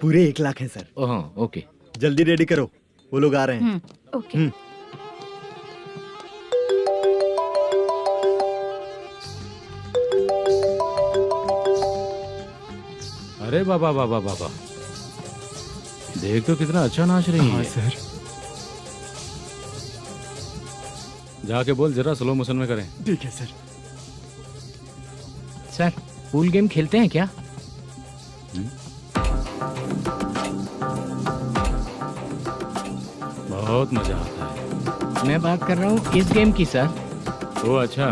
पूरे 1 लाख हैं सर। ओह, ओके। जल्दी रेडी करो, वो लोग आ रहे हैं। ओके। अरे बाबा बाबा बाबा, देख तो कितना अच्छा नाच रही है। सर। जाके बोल जरा स्लो मोशन में करें। ठीक है सर। सर, पूल गेम खेलते हैं क्या? बहुत मजा आता है। मैं बात कर रहा हूँ इस गेम की सर। ओ अच्छा,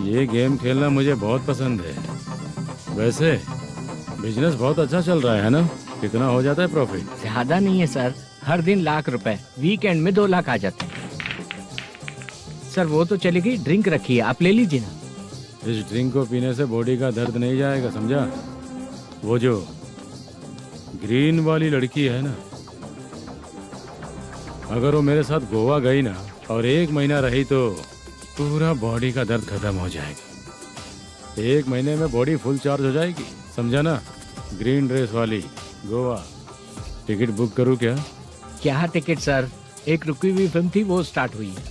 ये गेम खेलना मुझे बहुत पसंद है। वैसे बिजनेस बहुत अच्छा चल रहा है ना? कितना हो जाता है प्रॉफिट? ज्यादा नहीं है सर, हर दिन लाख रुपए, वीकेंड में 2 लाख आ जाते हैं। सर वो तो चलेगी, ड्रिंक रखी है, आप ले लीजिए ना। इस ड्रिंक को पीने से बॉडी का दर्द नहीं जाएगा, समझा? वो जो ग्रीन वाली लड़की है ना, अगर वो मेरे साथ गोवा गई ना और 1 महीना रही तो पूरा बॉडी का दर्द खत्म हो जाएगा। 1 महीने में बॉडी फुल चार्ज हो जाएगी, समझा ना? ग्रीन ड्रेस वाली, गोवा। टिकट बुक करूँ क्या? क्या टिकट सर, एक रुकी हुई फिल्म थी वो स्टार्ट हुई है।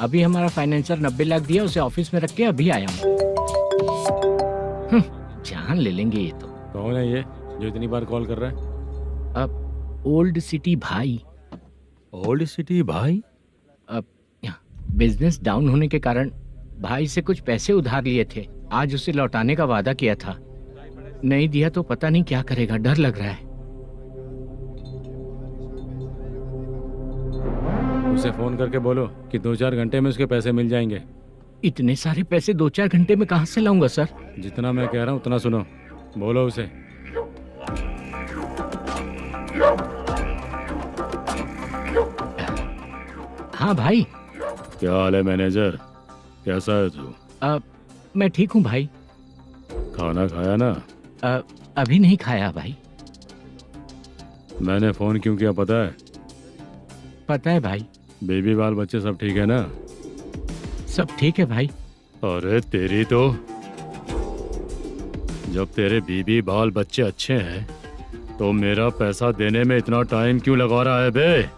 अभी हमारा फाइनेंसर 90 लाख दिया, उसे ऑफिस में रख के अभी आया हूँ। जान ले लेंगे ये तो। कौन है ये जो इतनी बार कॉल कर रहा है? अब ओल्ड सिटी भाई। ओल्ड सिटी भाई? अब बिजनेस डाउन होने के कारण भाई से कुछ पैसे उधार लिए थे, आज उसे लौटाने का वादा किया था। नहीं दिया तो पता नहीं क्या करेगा, डर लग रहा है। उसे फोन करके बोलो कि 2-4 घंटे में उसके पैसे मिल जाएंगे। इतने सारे पैसे 2-4 घंटे में कहाँ से लाऊंगा सर? जितना मैं कह रहा हूँ उतना सुनो, बोलो उसे। हाँ भाई। क्या हाल है मैनेजर, कैसा है तू? मैं ठीक हूँ भाई। खाना खाया ना? अभी नहीं खाया भाई। मैंने फोन क्यों किया पता है? पता है भाई। बेबी बाल बच्चे सब ठीक है ना? सब ठीक है भाई। अरे तेरी तो, जब तेरे बीबी बाल बच्चे अच्छे हैं तो मेरा पैसा देने में इतना टाइम क्यों लगा रहा है बे?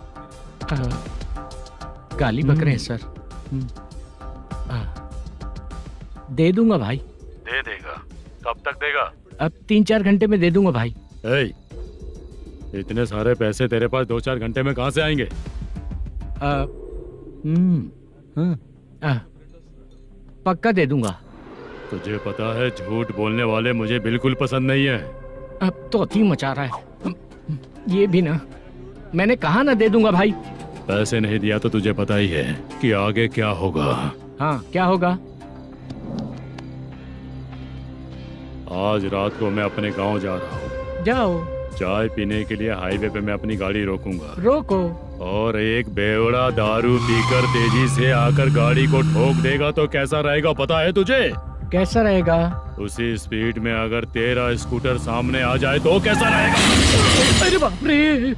गाली बक रहे हैं सर। दे दूंगा भाई। दे देगा? कब तक देगा? अब 3-4 घंटे में दे दूंगा भाई। इतने सारे पैसे तेरे पास 2-4 घंटे में कहाँ से आएंगे? पक्का दे दूंगा। तुझे पता है झूठ बोलने वाले मुझे बिल्कुल पसंद नहीं है। अब तो अति मचा रहा है ये भी ना। मैंने कहा ना दे दूंगा भाई। पैसे नहीं दिया तो तुझे पता ही है कि आगे क्या होगा। हाँ क्या होगा? आज रात को मैं अपने गांव जा रहा हूँ। जाओ। चाय पीने के लिए हाईवे पे मैं अपनी गाड़ी रोकूंगा। रोको। और एक बेवड़ा दारू पीकर तेजी से आकर गाड़ी को ठोक देगा तो कैसा रहेगा पता है तुझे? कैसा रहेगा? उसी स्पीड में अगर तेरा स्कूटर सामने आ जाए तो कैसा रहेगा? अरे बाप रे।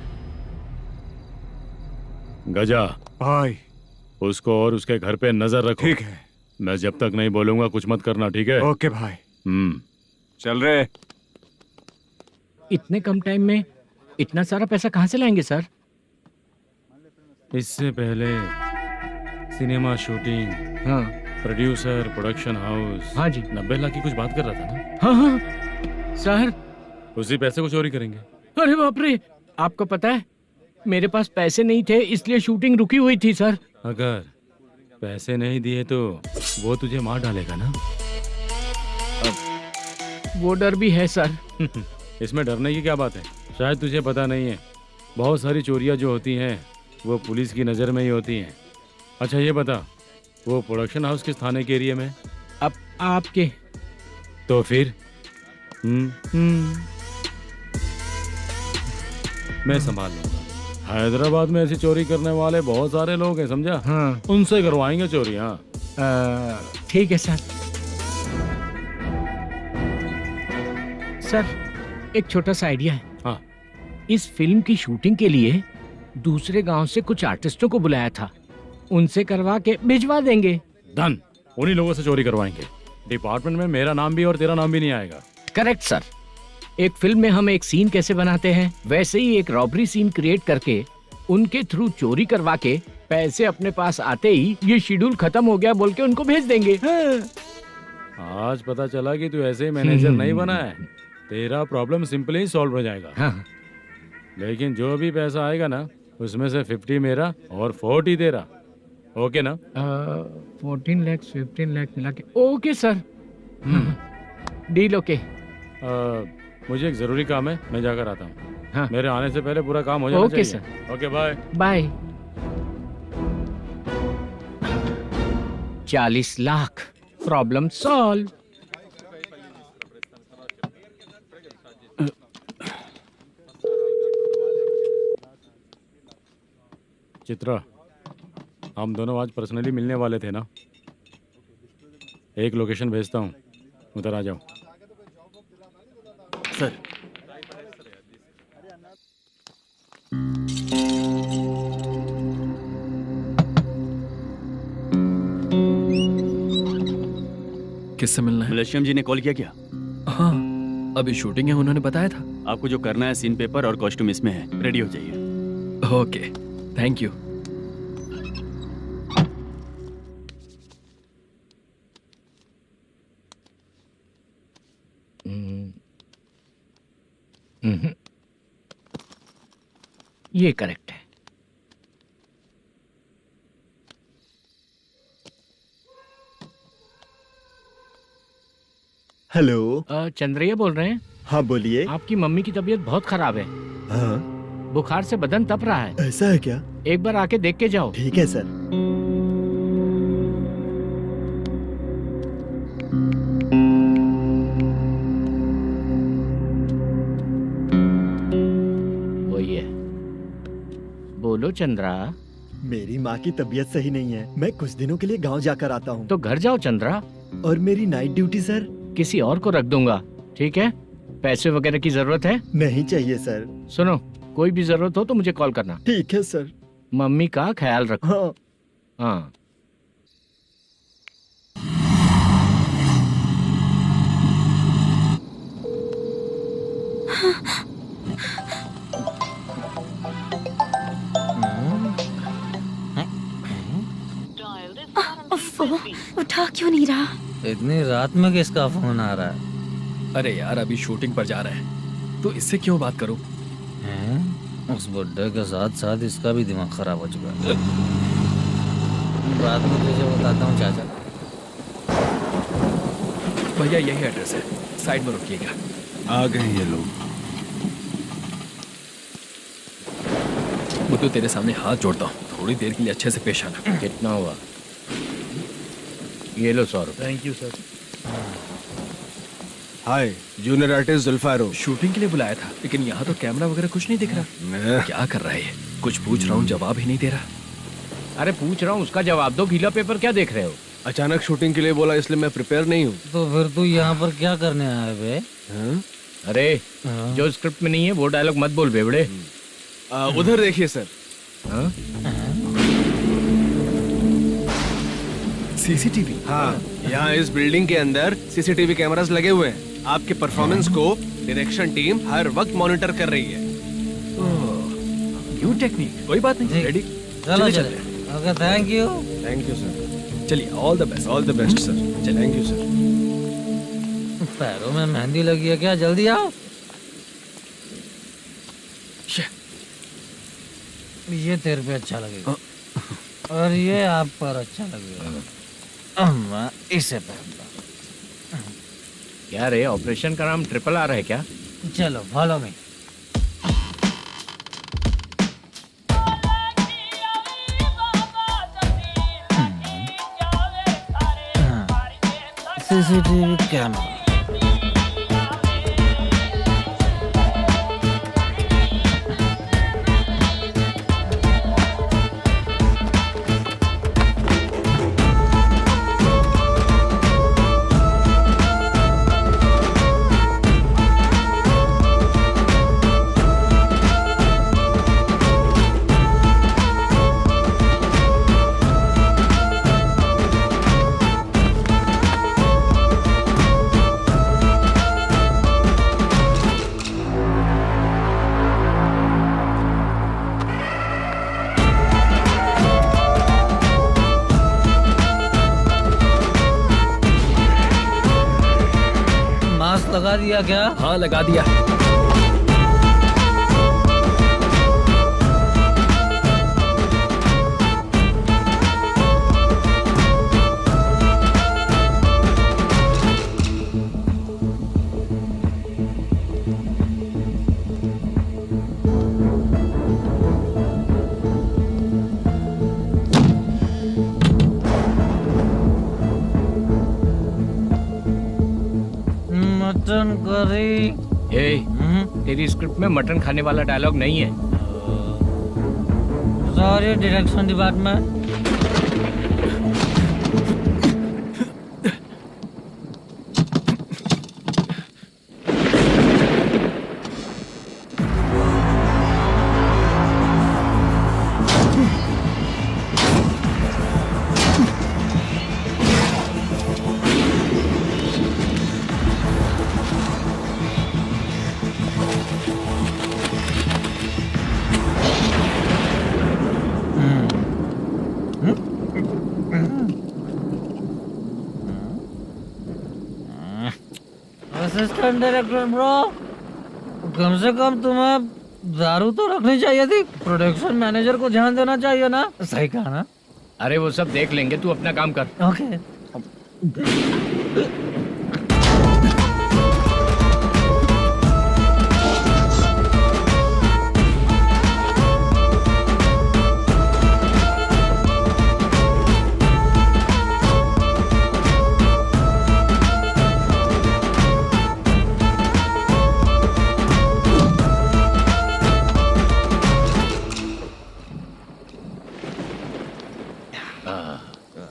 गजा भाई, उसको और उसके घर पे नजर रखो। ठीक है। मैं जब तक नहीं बोलूंगा कुछ मत करना, ठीक है? ओके भाई। चल रहे। इतने कम टाइम में इतना सारा पैसा कहाँ से लाएंगे सर? इससे पहले सिनेमा शूटिंग, हाँ, प्रोड्यूसर, प्रोडक्शन हाउस। हाँ जी। 90 लाख की कुछ बात कर रहा था ना? हाँ हाँ सर। उसी पैसे को चोरी करेंगे। अरे बाप रे, आपको पता है मेरे पास पैसे नहीं थे इसलिए शूटिंग रुकी हुई थी सर। अगर पैसे नहीं दिए तो वो तुझे मार डालेगा ना? वो डर भी है सर। इसमें डरने की क्या बात है? शायद तुझे पता नहीं है, बहुत सारी चोरियां जो होती हैं वो पुलिस की नज़र में ही होती हैं। अच्छा ये बता, वो प्रोडक्शन हाउस किस थाने के एरिया में? अब आपके। तो फिर मैं संभाल लूंगा। हैदराबाद में ऐसी चोरी करने वाले बहुत सारे लोग हैं, समझा? हाँ। उनसे करवाएंगे चोरी। हाँ ठीक है सर। सर एक छोटा सा आइडिया है। हाँ। इस फिल्म की शूटिंग के लिए दूसरे गांव से कुछ आर्टिस्टों को बुलाया था, उनसे करवा के भिजवा देंगे। डन, उन्हीं लोगों से चोरी करवाएंगे। डिपार्टमेंट में मेरा नाम भी और तेरा नाम भी नहीं आएगा। Correct sir. एक फिल्म में हम एक सीन कैसे बनाते हैं वैसे ही एक रॉबरी सीन क्रिएट करके उनके थ्रू चोरी करवा के पैसे अपने पास आते ही ये शेड्यूल खत्म हो गया बोल के उनको भेज देंगे। आज पता चला कि तू ऐसे मैनेजर नहीं बना है। तेरा प्रॉब्लम सिंपली ही सॉल्व हो जाएगा। हाँ। लेकिन जो भी पैसा आएगा ना उसमें से 50 मेरा और 40 तेरा। ओके ना? 14 लाख 15 लाख मिला के। Okay sir. Deal okay. मुझे एक जरूरी काम है, मैं जाकर आता हूँ। हाँ। मेरे आने से पहले पूरा काम हो जाना ओके चाहिए। Sir. Okay bye. Bye. 40 lakh, problem solve. Chitra, हम दोनों आज पर्सनली मिलने वाले थे ना? एक लोकेशन भेजता हूँ, उधर आ जाओ। सर। किससे मिलना है? मलेशियम जी ने कॉल किया क्या? हाँ, अभी शूटिंग है, उन्होंने बताया था। आपको जो करना है सीन पेपर और कॉस्ट्यूम इसमें है, रेडी हो जाइए। Okay, thank you. ये करेक्ट है। हेलो। चंद्रैया बोल रहे हैं? हाँ बोलिए। आपकी मम्मी की तबीयत बहुत खराब है। हाँ। बुखार से बदन तप रहा है। ऐसा है क्या? एक बार आके देख के जाओ। ठीक है सर। वही है। बोलो चंद्रा। मेरी माँ की तबीयत सही नहीं है, मैं कुछ दिनों के लिए गांव जाकर आता हूँ। तो घर जाओ चंद्रा। और मेरी नाइट ड्यूटी सर? किसी और को रख दूंगा, ठीक है? पैसे वगैरह की जरूरत है? नहीं चाहिए सर। सुनो, कोई भी जरूरत हो तो मुझे कॉल करना। ठीक है सर। मम्मी का ख्याल रखो। हाँ। हाँ। उठा क्यों नहीं रहा? इतनी रात में किसका फोन आ रहा है? अरे यार, अभी शूटिंग पर जा रहे हैं, तो इससे क्यों बात करूं? उस बुड्ढे के साथ साथ इसका भी दिमाग खराब हो चुका है। बाद में तुझे बताता हूँ चाचा। भैया यही एड्रेस है, साइड में रुकिएगा। आ गए ये लोग। मुझे तेरे सामने हाथ जोड़ता हूँ, थोड़ी देर के लिए अच्छे से पेश आना। कितना हुआ? ये लो 100 रुपए। Thank you sir. Hi, junior artist Zulfaro. Shooting के लिए बुलाया था, लेकिन यहाँ तो कैमरा वगैरह कुछ नहीं दिख रहा। क्या कर रहा है ये? कुछ पूछ रहा हूँ, जवाब ही नहीं दे रहा। अरे पूछ रहा हूँ, उसका जवाब दो। गीला पेपर क्या देख रहे हो? अचानक शूटिंग के लिए बोला, इसलिए मैं प्रिपेयर नहीं हूँ। तो फिर तू यहाँ पर क्या करने आया बे? अरे जो स्क्रिप्ट में नहीं है वो डायलॉग मत बोल बेवड़े। उधर देखिए सर। सीसीटीवी? हाँ, यहाँ इस बिल्डिंग के अंदर सीसीटीवी कैमरास लगे हुए हैं। आपके परफॉर्मेंस को डायरेक्शन टीम हर वक्त मॉनिटर कर रही है। New technique. कोई बात नहीं, रेडी। चलो चले। Okay, thank you. Thank you sir. चलिए, all the best. All the best sir. Thank you sir. पैरों में मेहंदी लगी है क्या? जल्दी आओ। ये तेरे पे अच्छा लगेगा और ये आप पर अच्छा लगेगा। मैं इसे पहनता। क्या रे, ऑपरेशन का नाम ट्रिपल आर है क्या? चलो follow me. CCTV camera. Mask लगा दिया क्या? हाँ, लगा दिया। Mutton curry. तेरी स्क्रिप्ट में मटन खाने वाला डायलॉग नहीं है। Sorry direction department. Assistant director bro, कम से कम तुम्हें दारू तो रखनी चाहिए थी। प्रोडक्शन मैनेजर को ध्यान देना चाहिए ना। सही कहा ना? अरे वो सब देख लेंगे, तू अपना काम कर। ओके।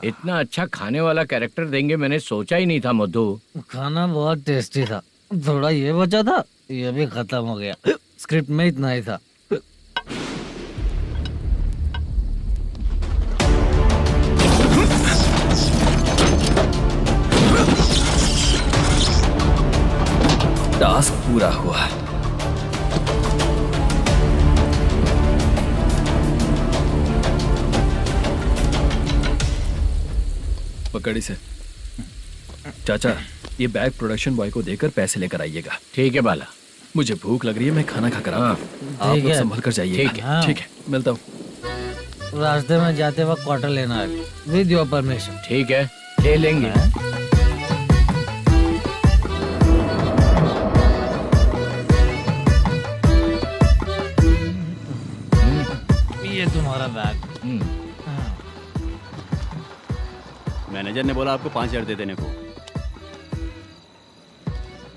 इतना अच्छा खाने वाला कैरेक्टर देंगे मैंने सोचा ही नहीं था मधु। खाना बहुत टेस्टी था। थोड़ा ये बचा था, ये भी खत्म हो गया। स्क्रिप्ट में इतना ही था। टास्क पूरा हुआ। पकड़ी से चाचा, ये बैग प्रोडक्शन बॉय को देकर पैसे लेकर आइएगा। ठीक है बाला। मुझे भूख लग रही है, मैं खाना खाकर आता हूँ। आप ठीक लोग है। संभल कर जाइएगा। ठीक है। ठीक है, मिलता हूँ। रास्ते में जाते वक्त क्वार्टर लेना है, विद योर परमिशन। ठीक है, ले लेंगे। ये तुम्हारा बैग। मैनेजर ने बोला आपको 5,000 दे देने को।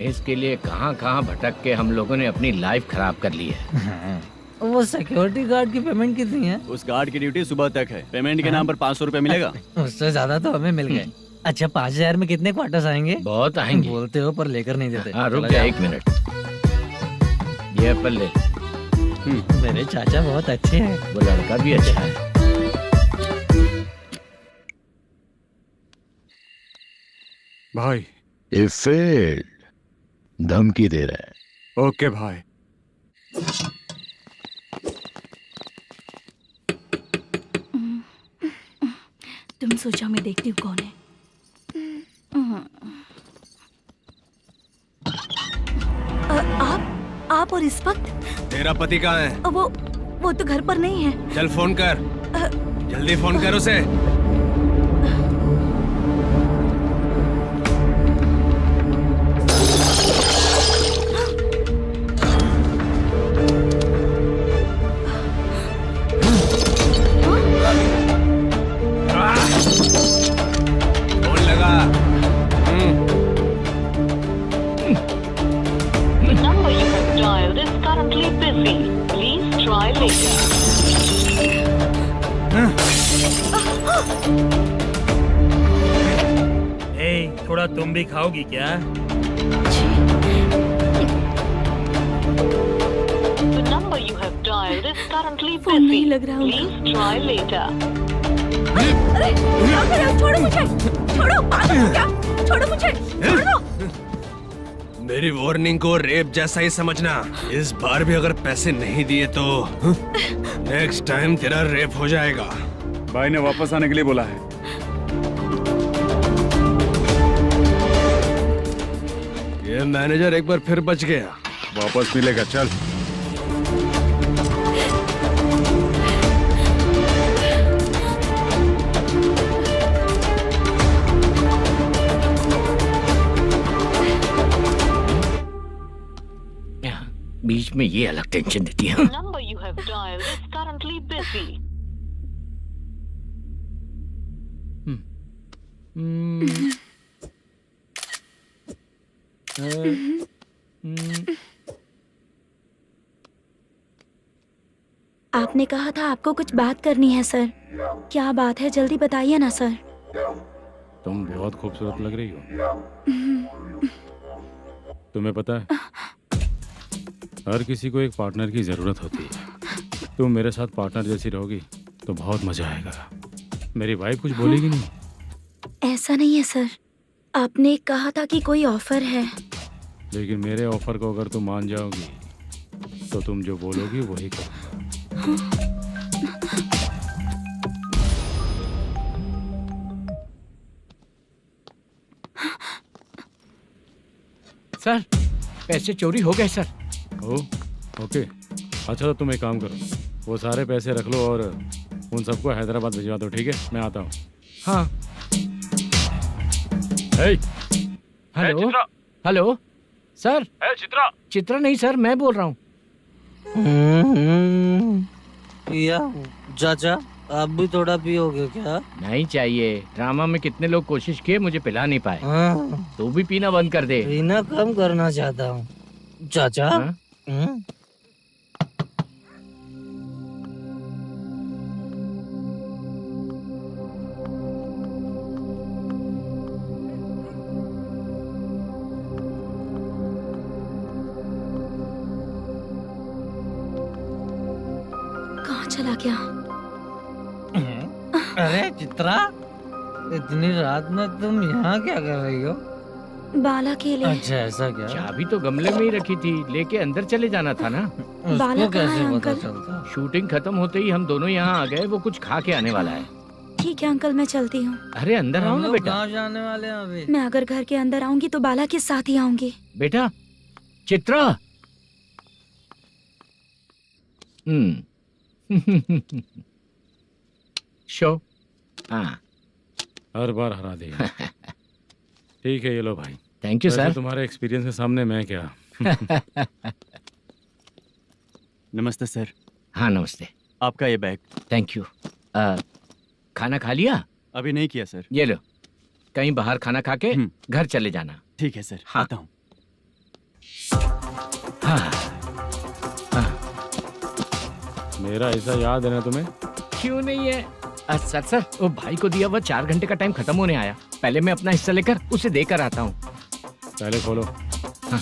इसके लिए कहाँ कहाँ भटक के हम लोगों ने अपनी लाइफ खराब कर ली है। वो सिक्योरिटी गार्ड की पेमेंट कितनी है? उस गार्ड की ड्यूटी सुबह तक है। पेमेंट के नाम पर 500 रुपए मिलेगा। उससे ज्यादा तो हमें मिल गए। अच्छा, 5,000 में कितने क्वार्टर्स आएंगे? बहुत आएंगे। बोलते हो पर लेकर नहीं देते। हाँ रुक जा 1 मिनट। ये एप्पल ले। मेरे चाचा बहुत अच्छे हैं। वो लड़का भी अच्छा है। भाई ये फेल्ड, धमकी दे रहा है। ओके भाई। तुम सोचा मैं देखती हूँ कौन है। आप और इस वक्त तेरा पति कहाँ है? वो तो घर पर नहीं है। चल फोन कर, जल्दी फोन कर उसे। फोन लगा। number you have dialed is currently busy. Please try later. थोड़ा तुम भी खाओगी क्या? The number you have dialed is currently phone नहीं busy. लग रहा होगा। Please try later. अरे क्या कर रहे हो? छोड़ो मुझे, छोड़ो। पागल हो क्या? छोड़ो मुझे, छोड़ो। मेरी वार्निंग को रेप जैसा ही समझना। इस बार भी अगर पैसे नहीं दिए तो नेक्स्ट टाइम तेरा रेप हो जाएगा। भाई ने वापस आने के लिए बोला है। ये मैनेजर एक बार फिर बच गया। वापस मिलेगा, चल। बीच में ये अलग टेंशन देती है। The number you have dialed is currently busy. आपने कहा था आपको कुछ बात करनी है सर। क्या बात है, जल्दी बताइए ना सर। तुम बहुत खूबसूरत लग रही हो। तुम्हें पता है, हर किसी को एक पार्टनर की जरूरत होती है। तुम मेरे साथ पार्टनर जैसी रहोगी तो बहुत मजा आएगा। मेरी वाइफ कुछ बोलेगी नहीं। ऐसा नहीं है सर, आपने कहा था कि कोई ऑफर है। लेकिन मेरे ऑफर को अगर तुम मान जाओगी तो तुम जो बोलोगी वही करो। सर पैसे चोरी हो गए सर। ओ, ओके। अच्छा तो तुम एक काम करो, वो सारे पैसे रख लो और उन सबको हैदराबाद भिजवा दो, ठीक है? मैं आता हूँ। हाँ। Hey, hello hello sir. Chitra Chitra नहीं सर, मैं बोल रहा हूँ। या चाचा आप भी थोड़ा पियोगे क्या? नहीं चाहिए। ड्रामा में कितने लोग कोशिश किए, मुझे पिला नहीं पाए। हाँ। तू भी पीना बंद कर दे। पीना कम करना चाहता हूँ चाचा। हाँ? कहाँ चला गया? अरे चित्रा, इतनी रात में तुम यहाँ क्या कर रही हो? बाला के लिए। अच्छा ऐसा क्या? चाबी तो गमले में ही रखी थी, लेके अंदर चले जाना था ना। बाला उसको कहाँ कैसे है पता अंकल? चलता? शूटिंग खत्म होते ही हम दोनों यहाँ आ गए। वो कुछ खा के आने वाला है। ठीक है अंकल, मैं चलती हूँ। अरे अंदर आओ हम ना लोग बेटा। कहाँ जाने वाले हैं अभी? मैं अगर घर के अंदर आऊंगी तो बाला के साथ ही आऊंगी। बेटा चित्रा। शो। हाँ हर बार हरा देगा। ठीक है, ये लो भाई। थैंक यू वैसे सर। तुम्हारे एक्सपीरियंस के सामने मैं क्या। नमस्ते सर। हाँ नमस्ते। आपका ये बैग। Thank you. खाना खा लिया? अभी नहीं किया सर। ये लो, कहीं बाहर खाना खा के घर चले जाना। ठीक है सर। हाँ। आता हूँ। हाँ। मेरा ऐसा याद है ना तुम्हें? क्यों नहीं है? सर सर, वो भाई को दिया हुआ 4 घंटे का टाइम खत्म होने आया। पहले मैं अपना हिस्सा लेकर उसे देकर आता हूँ। पहले खोलो। हाँ।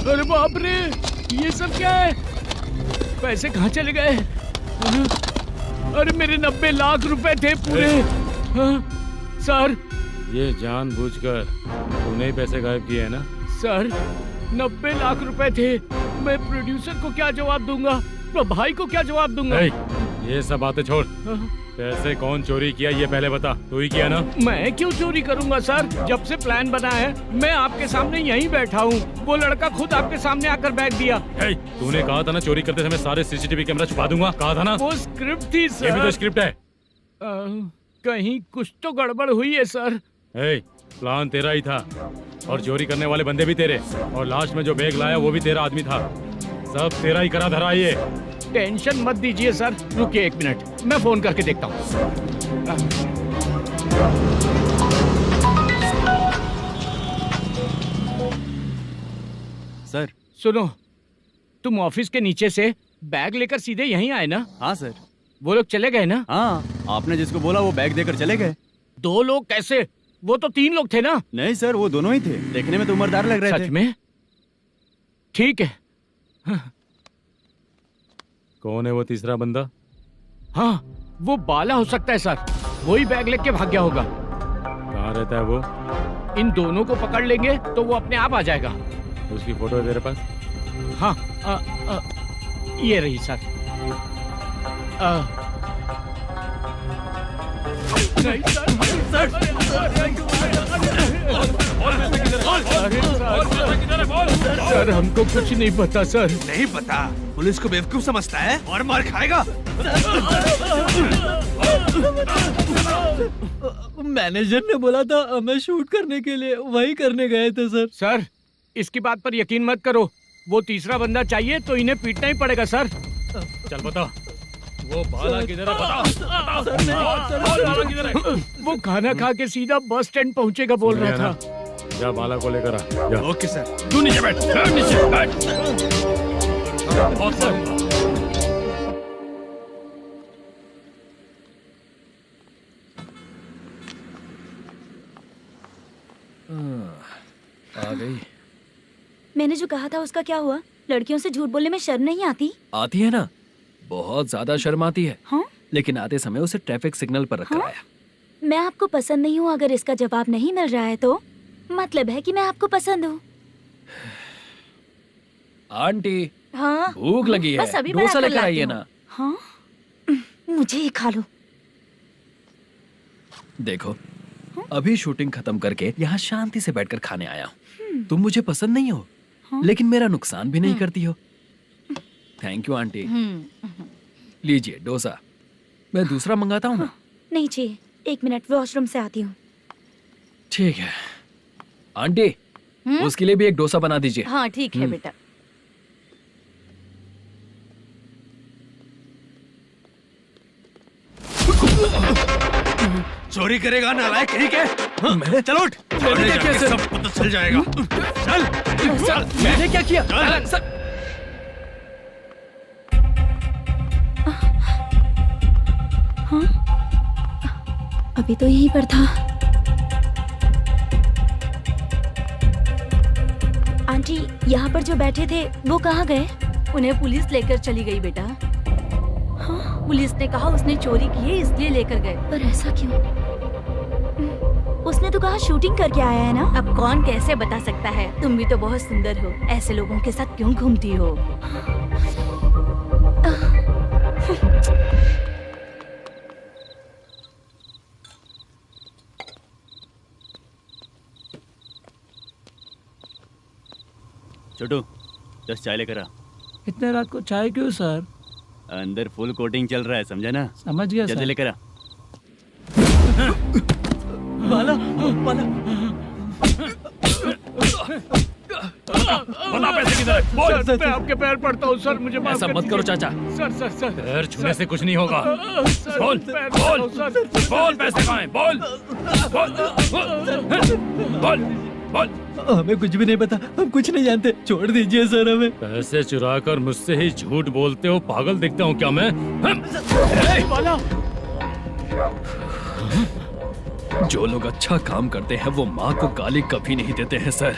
अरे बाप रे, ये सब क्या है? पैसे कहाँ चले गए? अरे मेरे 90 लाख रुपए थे पूरे। सर ये जानबूझकर तूने ही पैसे गायब किए हैं ना? सर 90 लाख रुपए थे। मैं प्रोड्यूसर को क्या जवाब दूंगा, तो भाई को क्या जवाब दूंगा? ये सब बातें छोड़। पैसे कौन चोरी किया ये पहले बता। तू ही किया ना? मैं क्यों चोरी करूंगा सर? जब से प्लान बना है मैं आपके सामने यहीं बैठा हूँ। वो लड़का खुद आपके सामने आकर बैग दिया। तूने कहा था ना चोरी करते समय सारे सीसीटीवी कैमरा छुपा दूंगा, कहा था ना? वो स्क्रिप्ट थी सर। ये भी तो स्क्रिप्ट है। कहीं कुछ तो गड़बड़ हुई है सर। प्लान तेरा ही था और चोरी करने वाले बंदे भी तेरे, और लास्ट में जो बैग लाया वो भी तेरा आदमी था। सब तेरा ही करा धरा। ये टेंशन मत दीजिए सर। रुकिए 1 मिनट, मैं फोन करके देखता हूँ। सर सुनो, तुम ऑफिस के नीचे से बैग लेकर सीधे यहीं आए ना? हाँ सर। वो लोग चले गए ना? हाँ, आपने जिसको बोला वो बैग देकर चले गए। 2 लोग कैसे? वो तो 3 लोग थे ना? नहीं सर, वो दोनों ही थे। देखने में तो उम्रदार लग रहे थे। सच में? ठीक है। कौन है वो तीसरा बंदा? हाँ, वो बाला हो सकता है सर। वही बैग लेके भाग गया होगा। कहाँ रहता है वो? इन दोनों को पकड़ लेंगे तो वो अपने आप आ जाएगा। उसकी फोटो है तेरे पास? हाँ, ये रही सर। नहीं सर, हमको कुछ नहीं पता सर। नहीं पता? पुलिस को बेवकूफ समझता है और मार खाएगा। मैनेजर ने बोला था हमें शूट करने के लिए, वही करने गए थे सर। सर इसकी बात पर यकीन मत करो। वो तीसरा बंदा चाहिए तो इन्हें पीटना ही पड़ेगा सर। चल बता, वो बाला किधर है? बता। वो खाना खा के सीधा बस स्टैंड पहुंचेगा बोल रहा था। जा बाला को लेकर आ। जा। Okay sir. तू नीचे बैठ। नीचे बैठ। आ गई। मैंने जो कहा था उसका क्या हुआ? लड़कियों से झूठ बोलने में शर्म नहीं आती? आती है ना, बहुत ज्यादा शर्म आती है। हाँ? लेकिन आते समय उसे ट्रैफिक सिग्नल पर रखा है। मैं आपको पसंद नहीं हूँ, अगर इसका जवाब नहीं मिल रहा है तो मतलब है कि मैं आपको पसंद हूँ। आंटी हाँ भूख लगी है, बस अभी डोसा बना कर लेकर लाती आइए हूँ। ना। हाँ मुझे ही खा लो। देखो अभी शूटिंग खत्म करके यहाँ शांति से बैठकर खाने आया हूँ। तुम मुझे पसंद नहीं हो, लेकिन मेरा नुकसान भी नहीं करती हो। Thank you aunty. लीजिए डोसा। मैं दूसरा मंगाता हूँ ना। नहीं चाहिए, 1 मिनट वॉशरूम से आती हूँ। ठीक है आंटी, उसके लिए भी एक डोसा बना दीजिए। हाँ ठीक है बेटा। चोरी करेगा नालायक कहीं के? मैंने चलो उठ, मैंने क्या किया सर? सब पता चल जाएगा। चल सर मैंने क्या किया? सर हाँ अभी तो यहीं पर था। आंटी यहाँ पर जो बैठे थे वो कहाँ गए? उन्हें पुलिस लेकर चली गई बेटा। हाँ पुलिस ने कहा उसने चोरी की है इसलिए लेकर गए। पर ऐसा क्यों? उसने तो कहा शूटिंग करके आया है ना। अब कौन कैसे बता सकता है? तुम भी तो बहुत सुंदर हो, ऐसे लोगों के साथ क्यों घूमती हो? छोटू 10 चाय लेकर आ। इतने रात को चाय क्यों सर? अंदर फुल कोटिंग चल रहा है, समझा ना? समझ गया जल्दी सर। लेकर आ। बाला बाला बता पैसे किधर है? बोल। मैं आपके पैर पड़ता हूँ सर, मुझे माफ ऐसा कर मत दीजिए। करो चाचा। सर सर सर पैर छूने से कुछ नहीं होगा। सर, बोल पैर बोल पड़ता हूँ, सर। बोल पैसे कहाँ हैं? बोल बोल बोल बोल। हमें कुछ भी नहीं पता, हम कुछ नहीं जानते, छोड़ दीजिए सर हमें। पैसे चुराकर मुझसे ही झूठ बोलते हो, पागल दिखता हूँ क्या मैं? जो लोग अच्छा काम करते हैं वो माँ को गाली कभी नहीं देते हैं सर।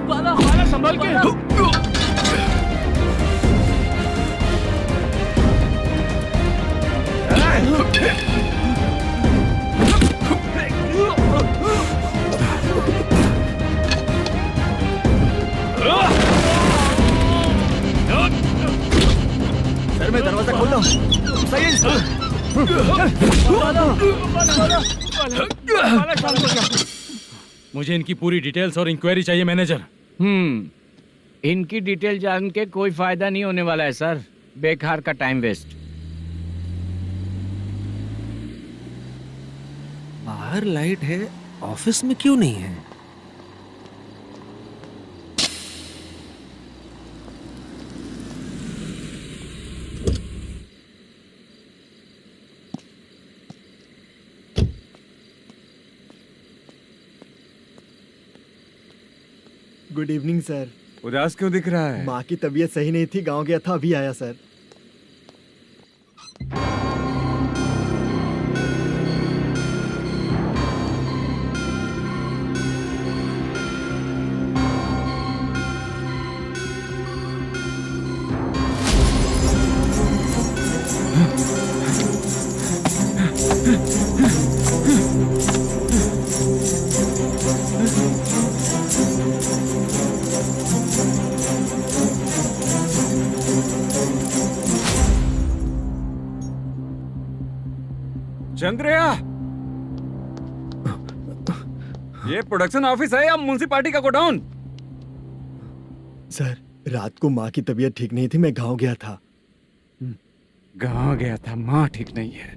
बाला संभल के। सर मैं दरवाजा खोलता हूँ। सही मुझे इनकी पूरी डिटेल्स और इंक्वायरी चाहिए मैनेजर। इनकी डिटेल जान के कोई फायदा नहीं होने वाला है सर, बेकार का टाइम वेस्ट। बाहर लाइट है, ऑफिस में क्यों नहीं है? Good evening sir. उदास क्यों दिख रहा है? माँ की तबीयत सही नहीं थी, गांव गया था, अभी आया सर। चंद्रया, ये प्रोडक्शन ऑफिस है या म्युनिसिपालिटी का गोडाउन? सर रात को माँ की तबीयत ठीक नहीं थी, मैं गांव गया था। गांव गया था, माँ ठीक नहीं है।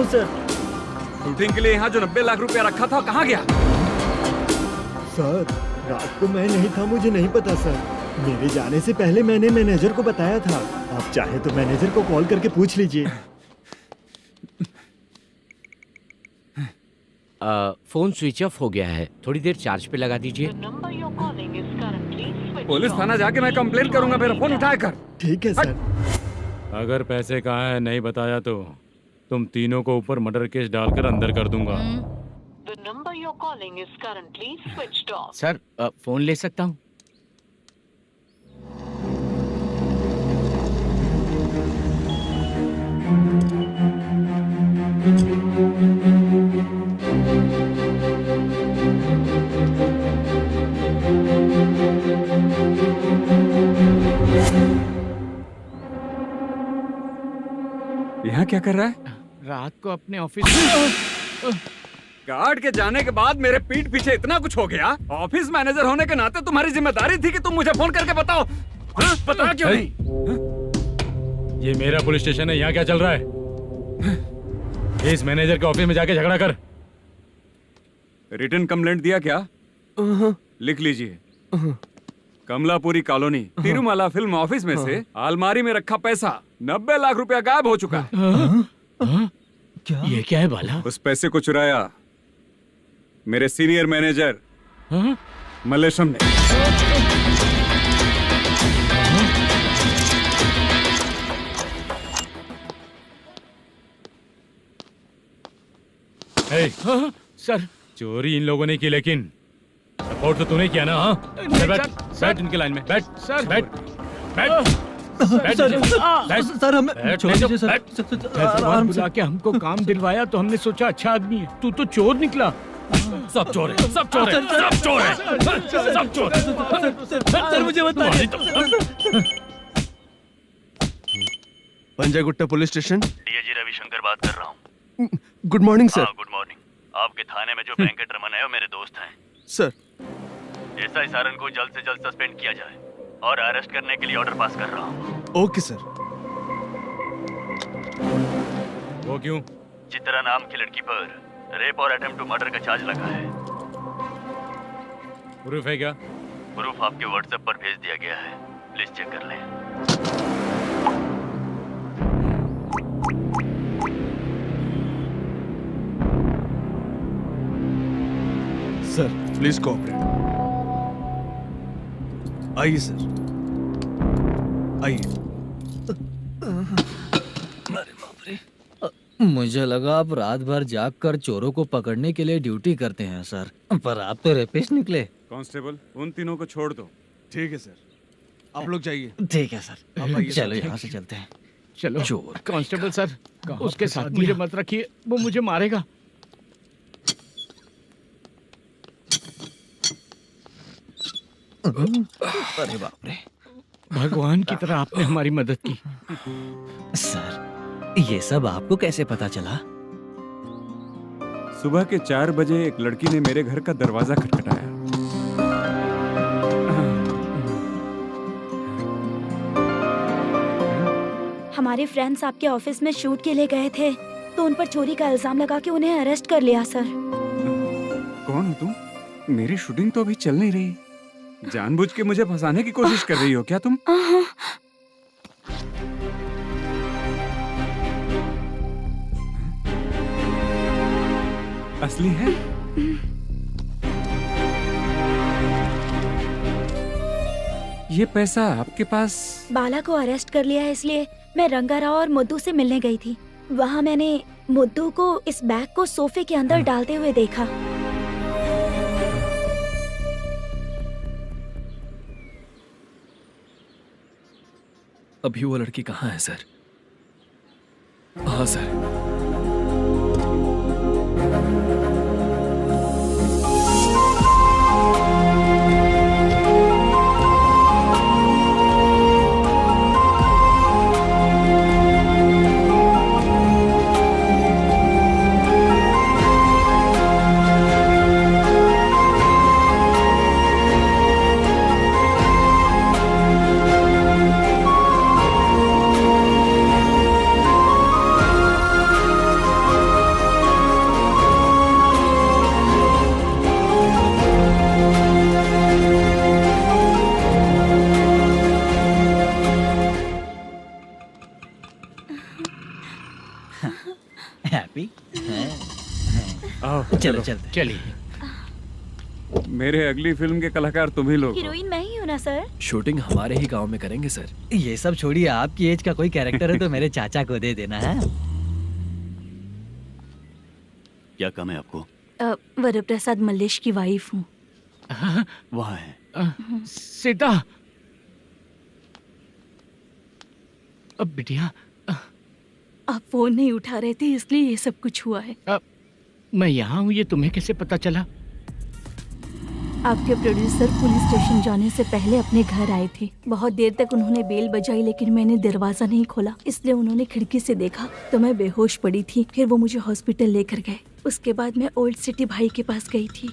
सर। शूटिंग के लिए यहाँ जो 90 लाख रुपया रखा था कहाँ गया? सर रात को मैं नहीं था, मुझे नहीं पता सर। मेरे जाने से पहले मैंने मैनेजर को बताया था। आप चाहे तो मैनेजर को कॉल करके पूछ लीजिए। फोन स्विच ऑफ हो गया है, थोड़ी देर चार्ज पे लगा दीजिए। पुलिस थाना जाके मैं कंप्लेन करूंगा, मेरा फोन उठाया कर। ठीक है सर। अगर पैसे कहाँ है नहीं बताया तो तुम तीनों को ऊपर मर्डर केस डालकर अंदर कर दूंगा। सर फोन ले सकता हूँ? यहाँ क्या कर रहा है? रात को अपने ऑफिस गार्ड के जाने के बाद मेरे पीठ पीछे इतना कुछ हो गया। ऑफिस मैनेजर होने के नाते तुम्हारी जिम्मेदारी थी कि तुम मुझे फोन करके बताओ। हाँ? पता क्यों नहीं? ये मेरा पुलिस स्टेशन है, यहाँ क्या चल रहा है? इस मैनेजर के ऑफिस में जाके झगड़ा कर। रिटन कंप्लेंट दिया क्या? लिख लीजिए। Kamalapuri colony Tirumala film office में से अलमारी में रखा पैसा 90 लाख रुपया गायब हो चुका है। क्या? ये क्या है बाला? उस पैसे को चुराया मेरे सीनियर मैनेजर मल्लेशम ने। सर चोरी इन लोगों ने की, लेकिन सपोर्ट तो तूने किया ना? हाँ बैठ इनके लाइन में, बैठ सर, बैठ बैठ सर हमें छोड़ दीजिए सर। बुला के हमको काम दिलवाया तो हमने सोचा अच्छा आदमी है, तू तो चोर निकला। सब चोर है, सब चोर है, सब चोर है, सब चोर है। सर मुझे बताइए। Panjagutta police station. DIG Ravishankar बात कर रहा हूँ। Good morning sir. Good morning. आपके थाने में जो वेंकट रमन है वो मेरे दोस्त हैं। सर एसआई सारन को जल्द से जल्द सस्पेंड किया जाए और अरेस्ट करने के लिए ऑर्डर पास कर रहा हूँ। Okay sir. वो क्यों? चित्रा नाम की लड़की पर रेप और अटेम्प्ट टू मर्डर का चार्ज लगा है। प्रूफ है क्या? प्रूफ आपके व्हाट्सएप पर भेज दिया गया है, प्लीज चेक कर लें। Sir please cooperate. आइए सर, आइए। अरे बाप रे, मुझे लगा आप रात भर जाग कर चोरों को पकड़ने के लिए ड्यूटी करते हैं सर, पर आप तो रेपिस्ट निकले। कांस्टेबल उन तीनों को छोड़ दो। ठीक है सर, आप लोग जाइए। ठीक है सर, आप आइए चलो सर। यहाँ से चलते हैं। चलो चोर कांस्टेबल सर, उसके साथ मुझे मत रखिए, वो मुझे मारेगा। अरे बाप रे, भगवान की तरह आपने हमारी मदद की। सर ये सब आपको कैसे पता चला? सुबह के 4 बजे एक लड़की ने मेरे घर का दरवाजा खटखटाया। हमारे फ्रेंड्स आपके ऑफिस में शूट के लिए गए थे तो उन पर चोरी का इल्जाम लगा के उन्हें अरेस्ट कर लिया सर। कौन हो तुम? मेरी शूटिंग तो अभी चल नहीं रही। जानबूझ के मुझे फंसाने की कोशिश कर रही हो क्या तुम? असली है? ये पैसा आपके पास? बाला को अरेस्ट कर लिया है इसलिए मैं रंगाराव और मुद्दू से मिलने गई थी। वहाँ मैंने मुद्दू को इस बैग को सोफे के अंदर डालते हुए देखा। अभी वो लड़की कहाँ है सर? हाँ सर। चलो चलते। चलिए। मेरे अगली फिल्म के कलाकार तुम ही लोग हो। हीरोइन मैं ही हूँ ना सर। शूटिंग हमारे ही गांव में करेंगे सर। ये सब छोड़िए, आपकी एज का कोई कैरेक्टर है तो मेरे चाचा को दे देना है। क्या काम है आपको? वरप्रसाद मल्लेश की वाइफ हूँ। वहाँ है। सीता। अब बिटिया आप फोन नहीं उठा रहे थे इसलिए ये सब कुछ हुआ है। मैं यहाँ हूँ, ये तुम्हें कैसे पता चला? आपके प्रोड्यूसर पुलिस स्टेशन जाने से पहले अपने घर आए थे। बहुत देर तक उन्होंने बेल बजाई लेकिन मैंने दरवाजा नहीं खोला, इसलिए उन्होंने खिड़की से देखा तो मैं बेहोश पड़ी थी। फिर वो मुझे हॉस्पिटल लेकर गए। उसके बाद मैं ओल्ड सिटी भाई के पास गई थी।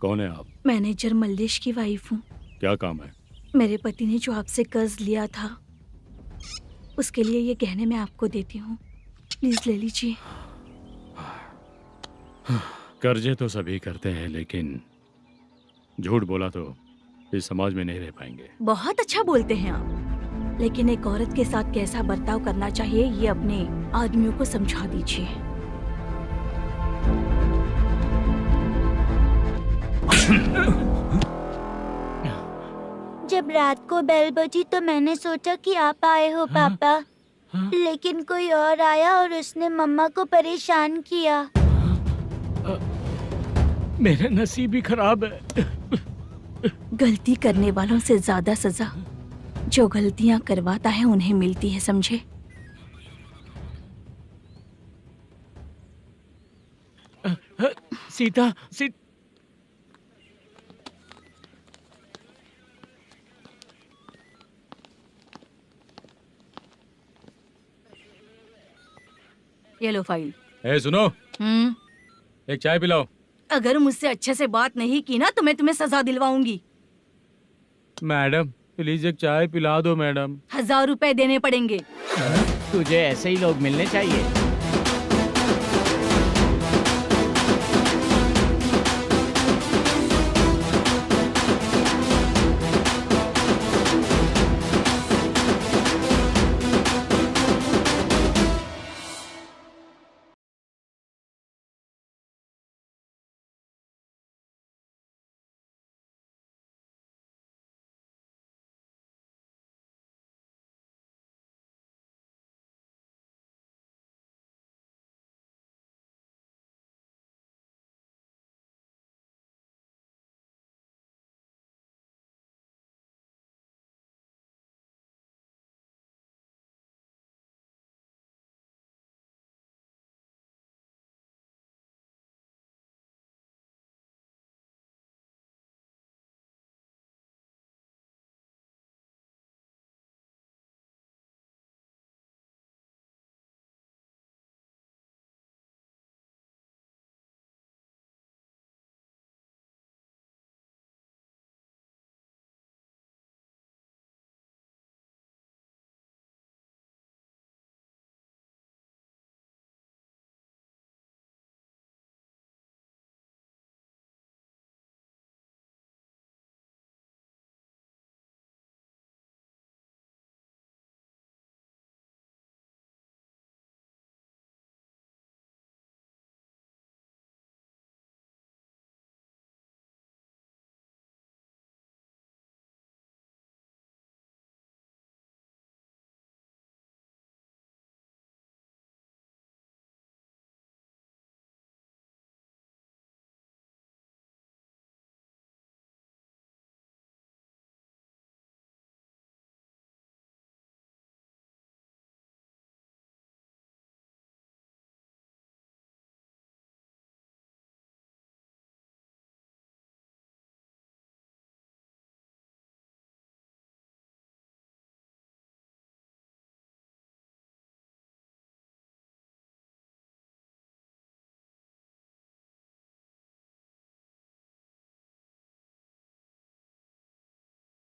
कौन है आप? मैनेजर मल्लेश की वाइफ हूँ। क्या काम है? मेरे पति ने जो आपसे कर्ज लिया था उसके लिए ये गहने मैं आपको देती हूँ, प्लीज ले लीजिए। कर्जे तो सभी करते हैं, लेकिन झूठ बोला तो इस समाज में नहीं रह पाएंगे। बहुत अच्छा बोलते हैं आप, लेकिन एक औरत के साथ कैसा बर्ताव करना चाहिए ये अपने आदमियों को समझा दीजिए। जब रात को बेल बजी तो मैंने सोचा कि आप आए हो पापा, लेकिन कोई और आया और उसने मम्मा को परेशान किया। मेरा नसीब ही खराब है। गलती करने वालों से ज्यादा सजा जो गलतियां करवाता है उन्हें मिलती है, समझे? सीता, ये लो फाइल। ए सुनो, एक चाय पिलाओ। अगर मुझसे अच्छे से बात नहीं की ना तो मैं तुम्हें सजा दिलवाऊंगी। मैडम प्लीज एक चाय पिला दो मैडम। 1000 रुपए देने पड़ेंगे। तुझे ऐसे ही लोग मिलने चाहिए।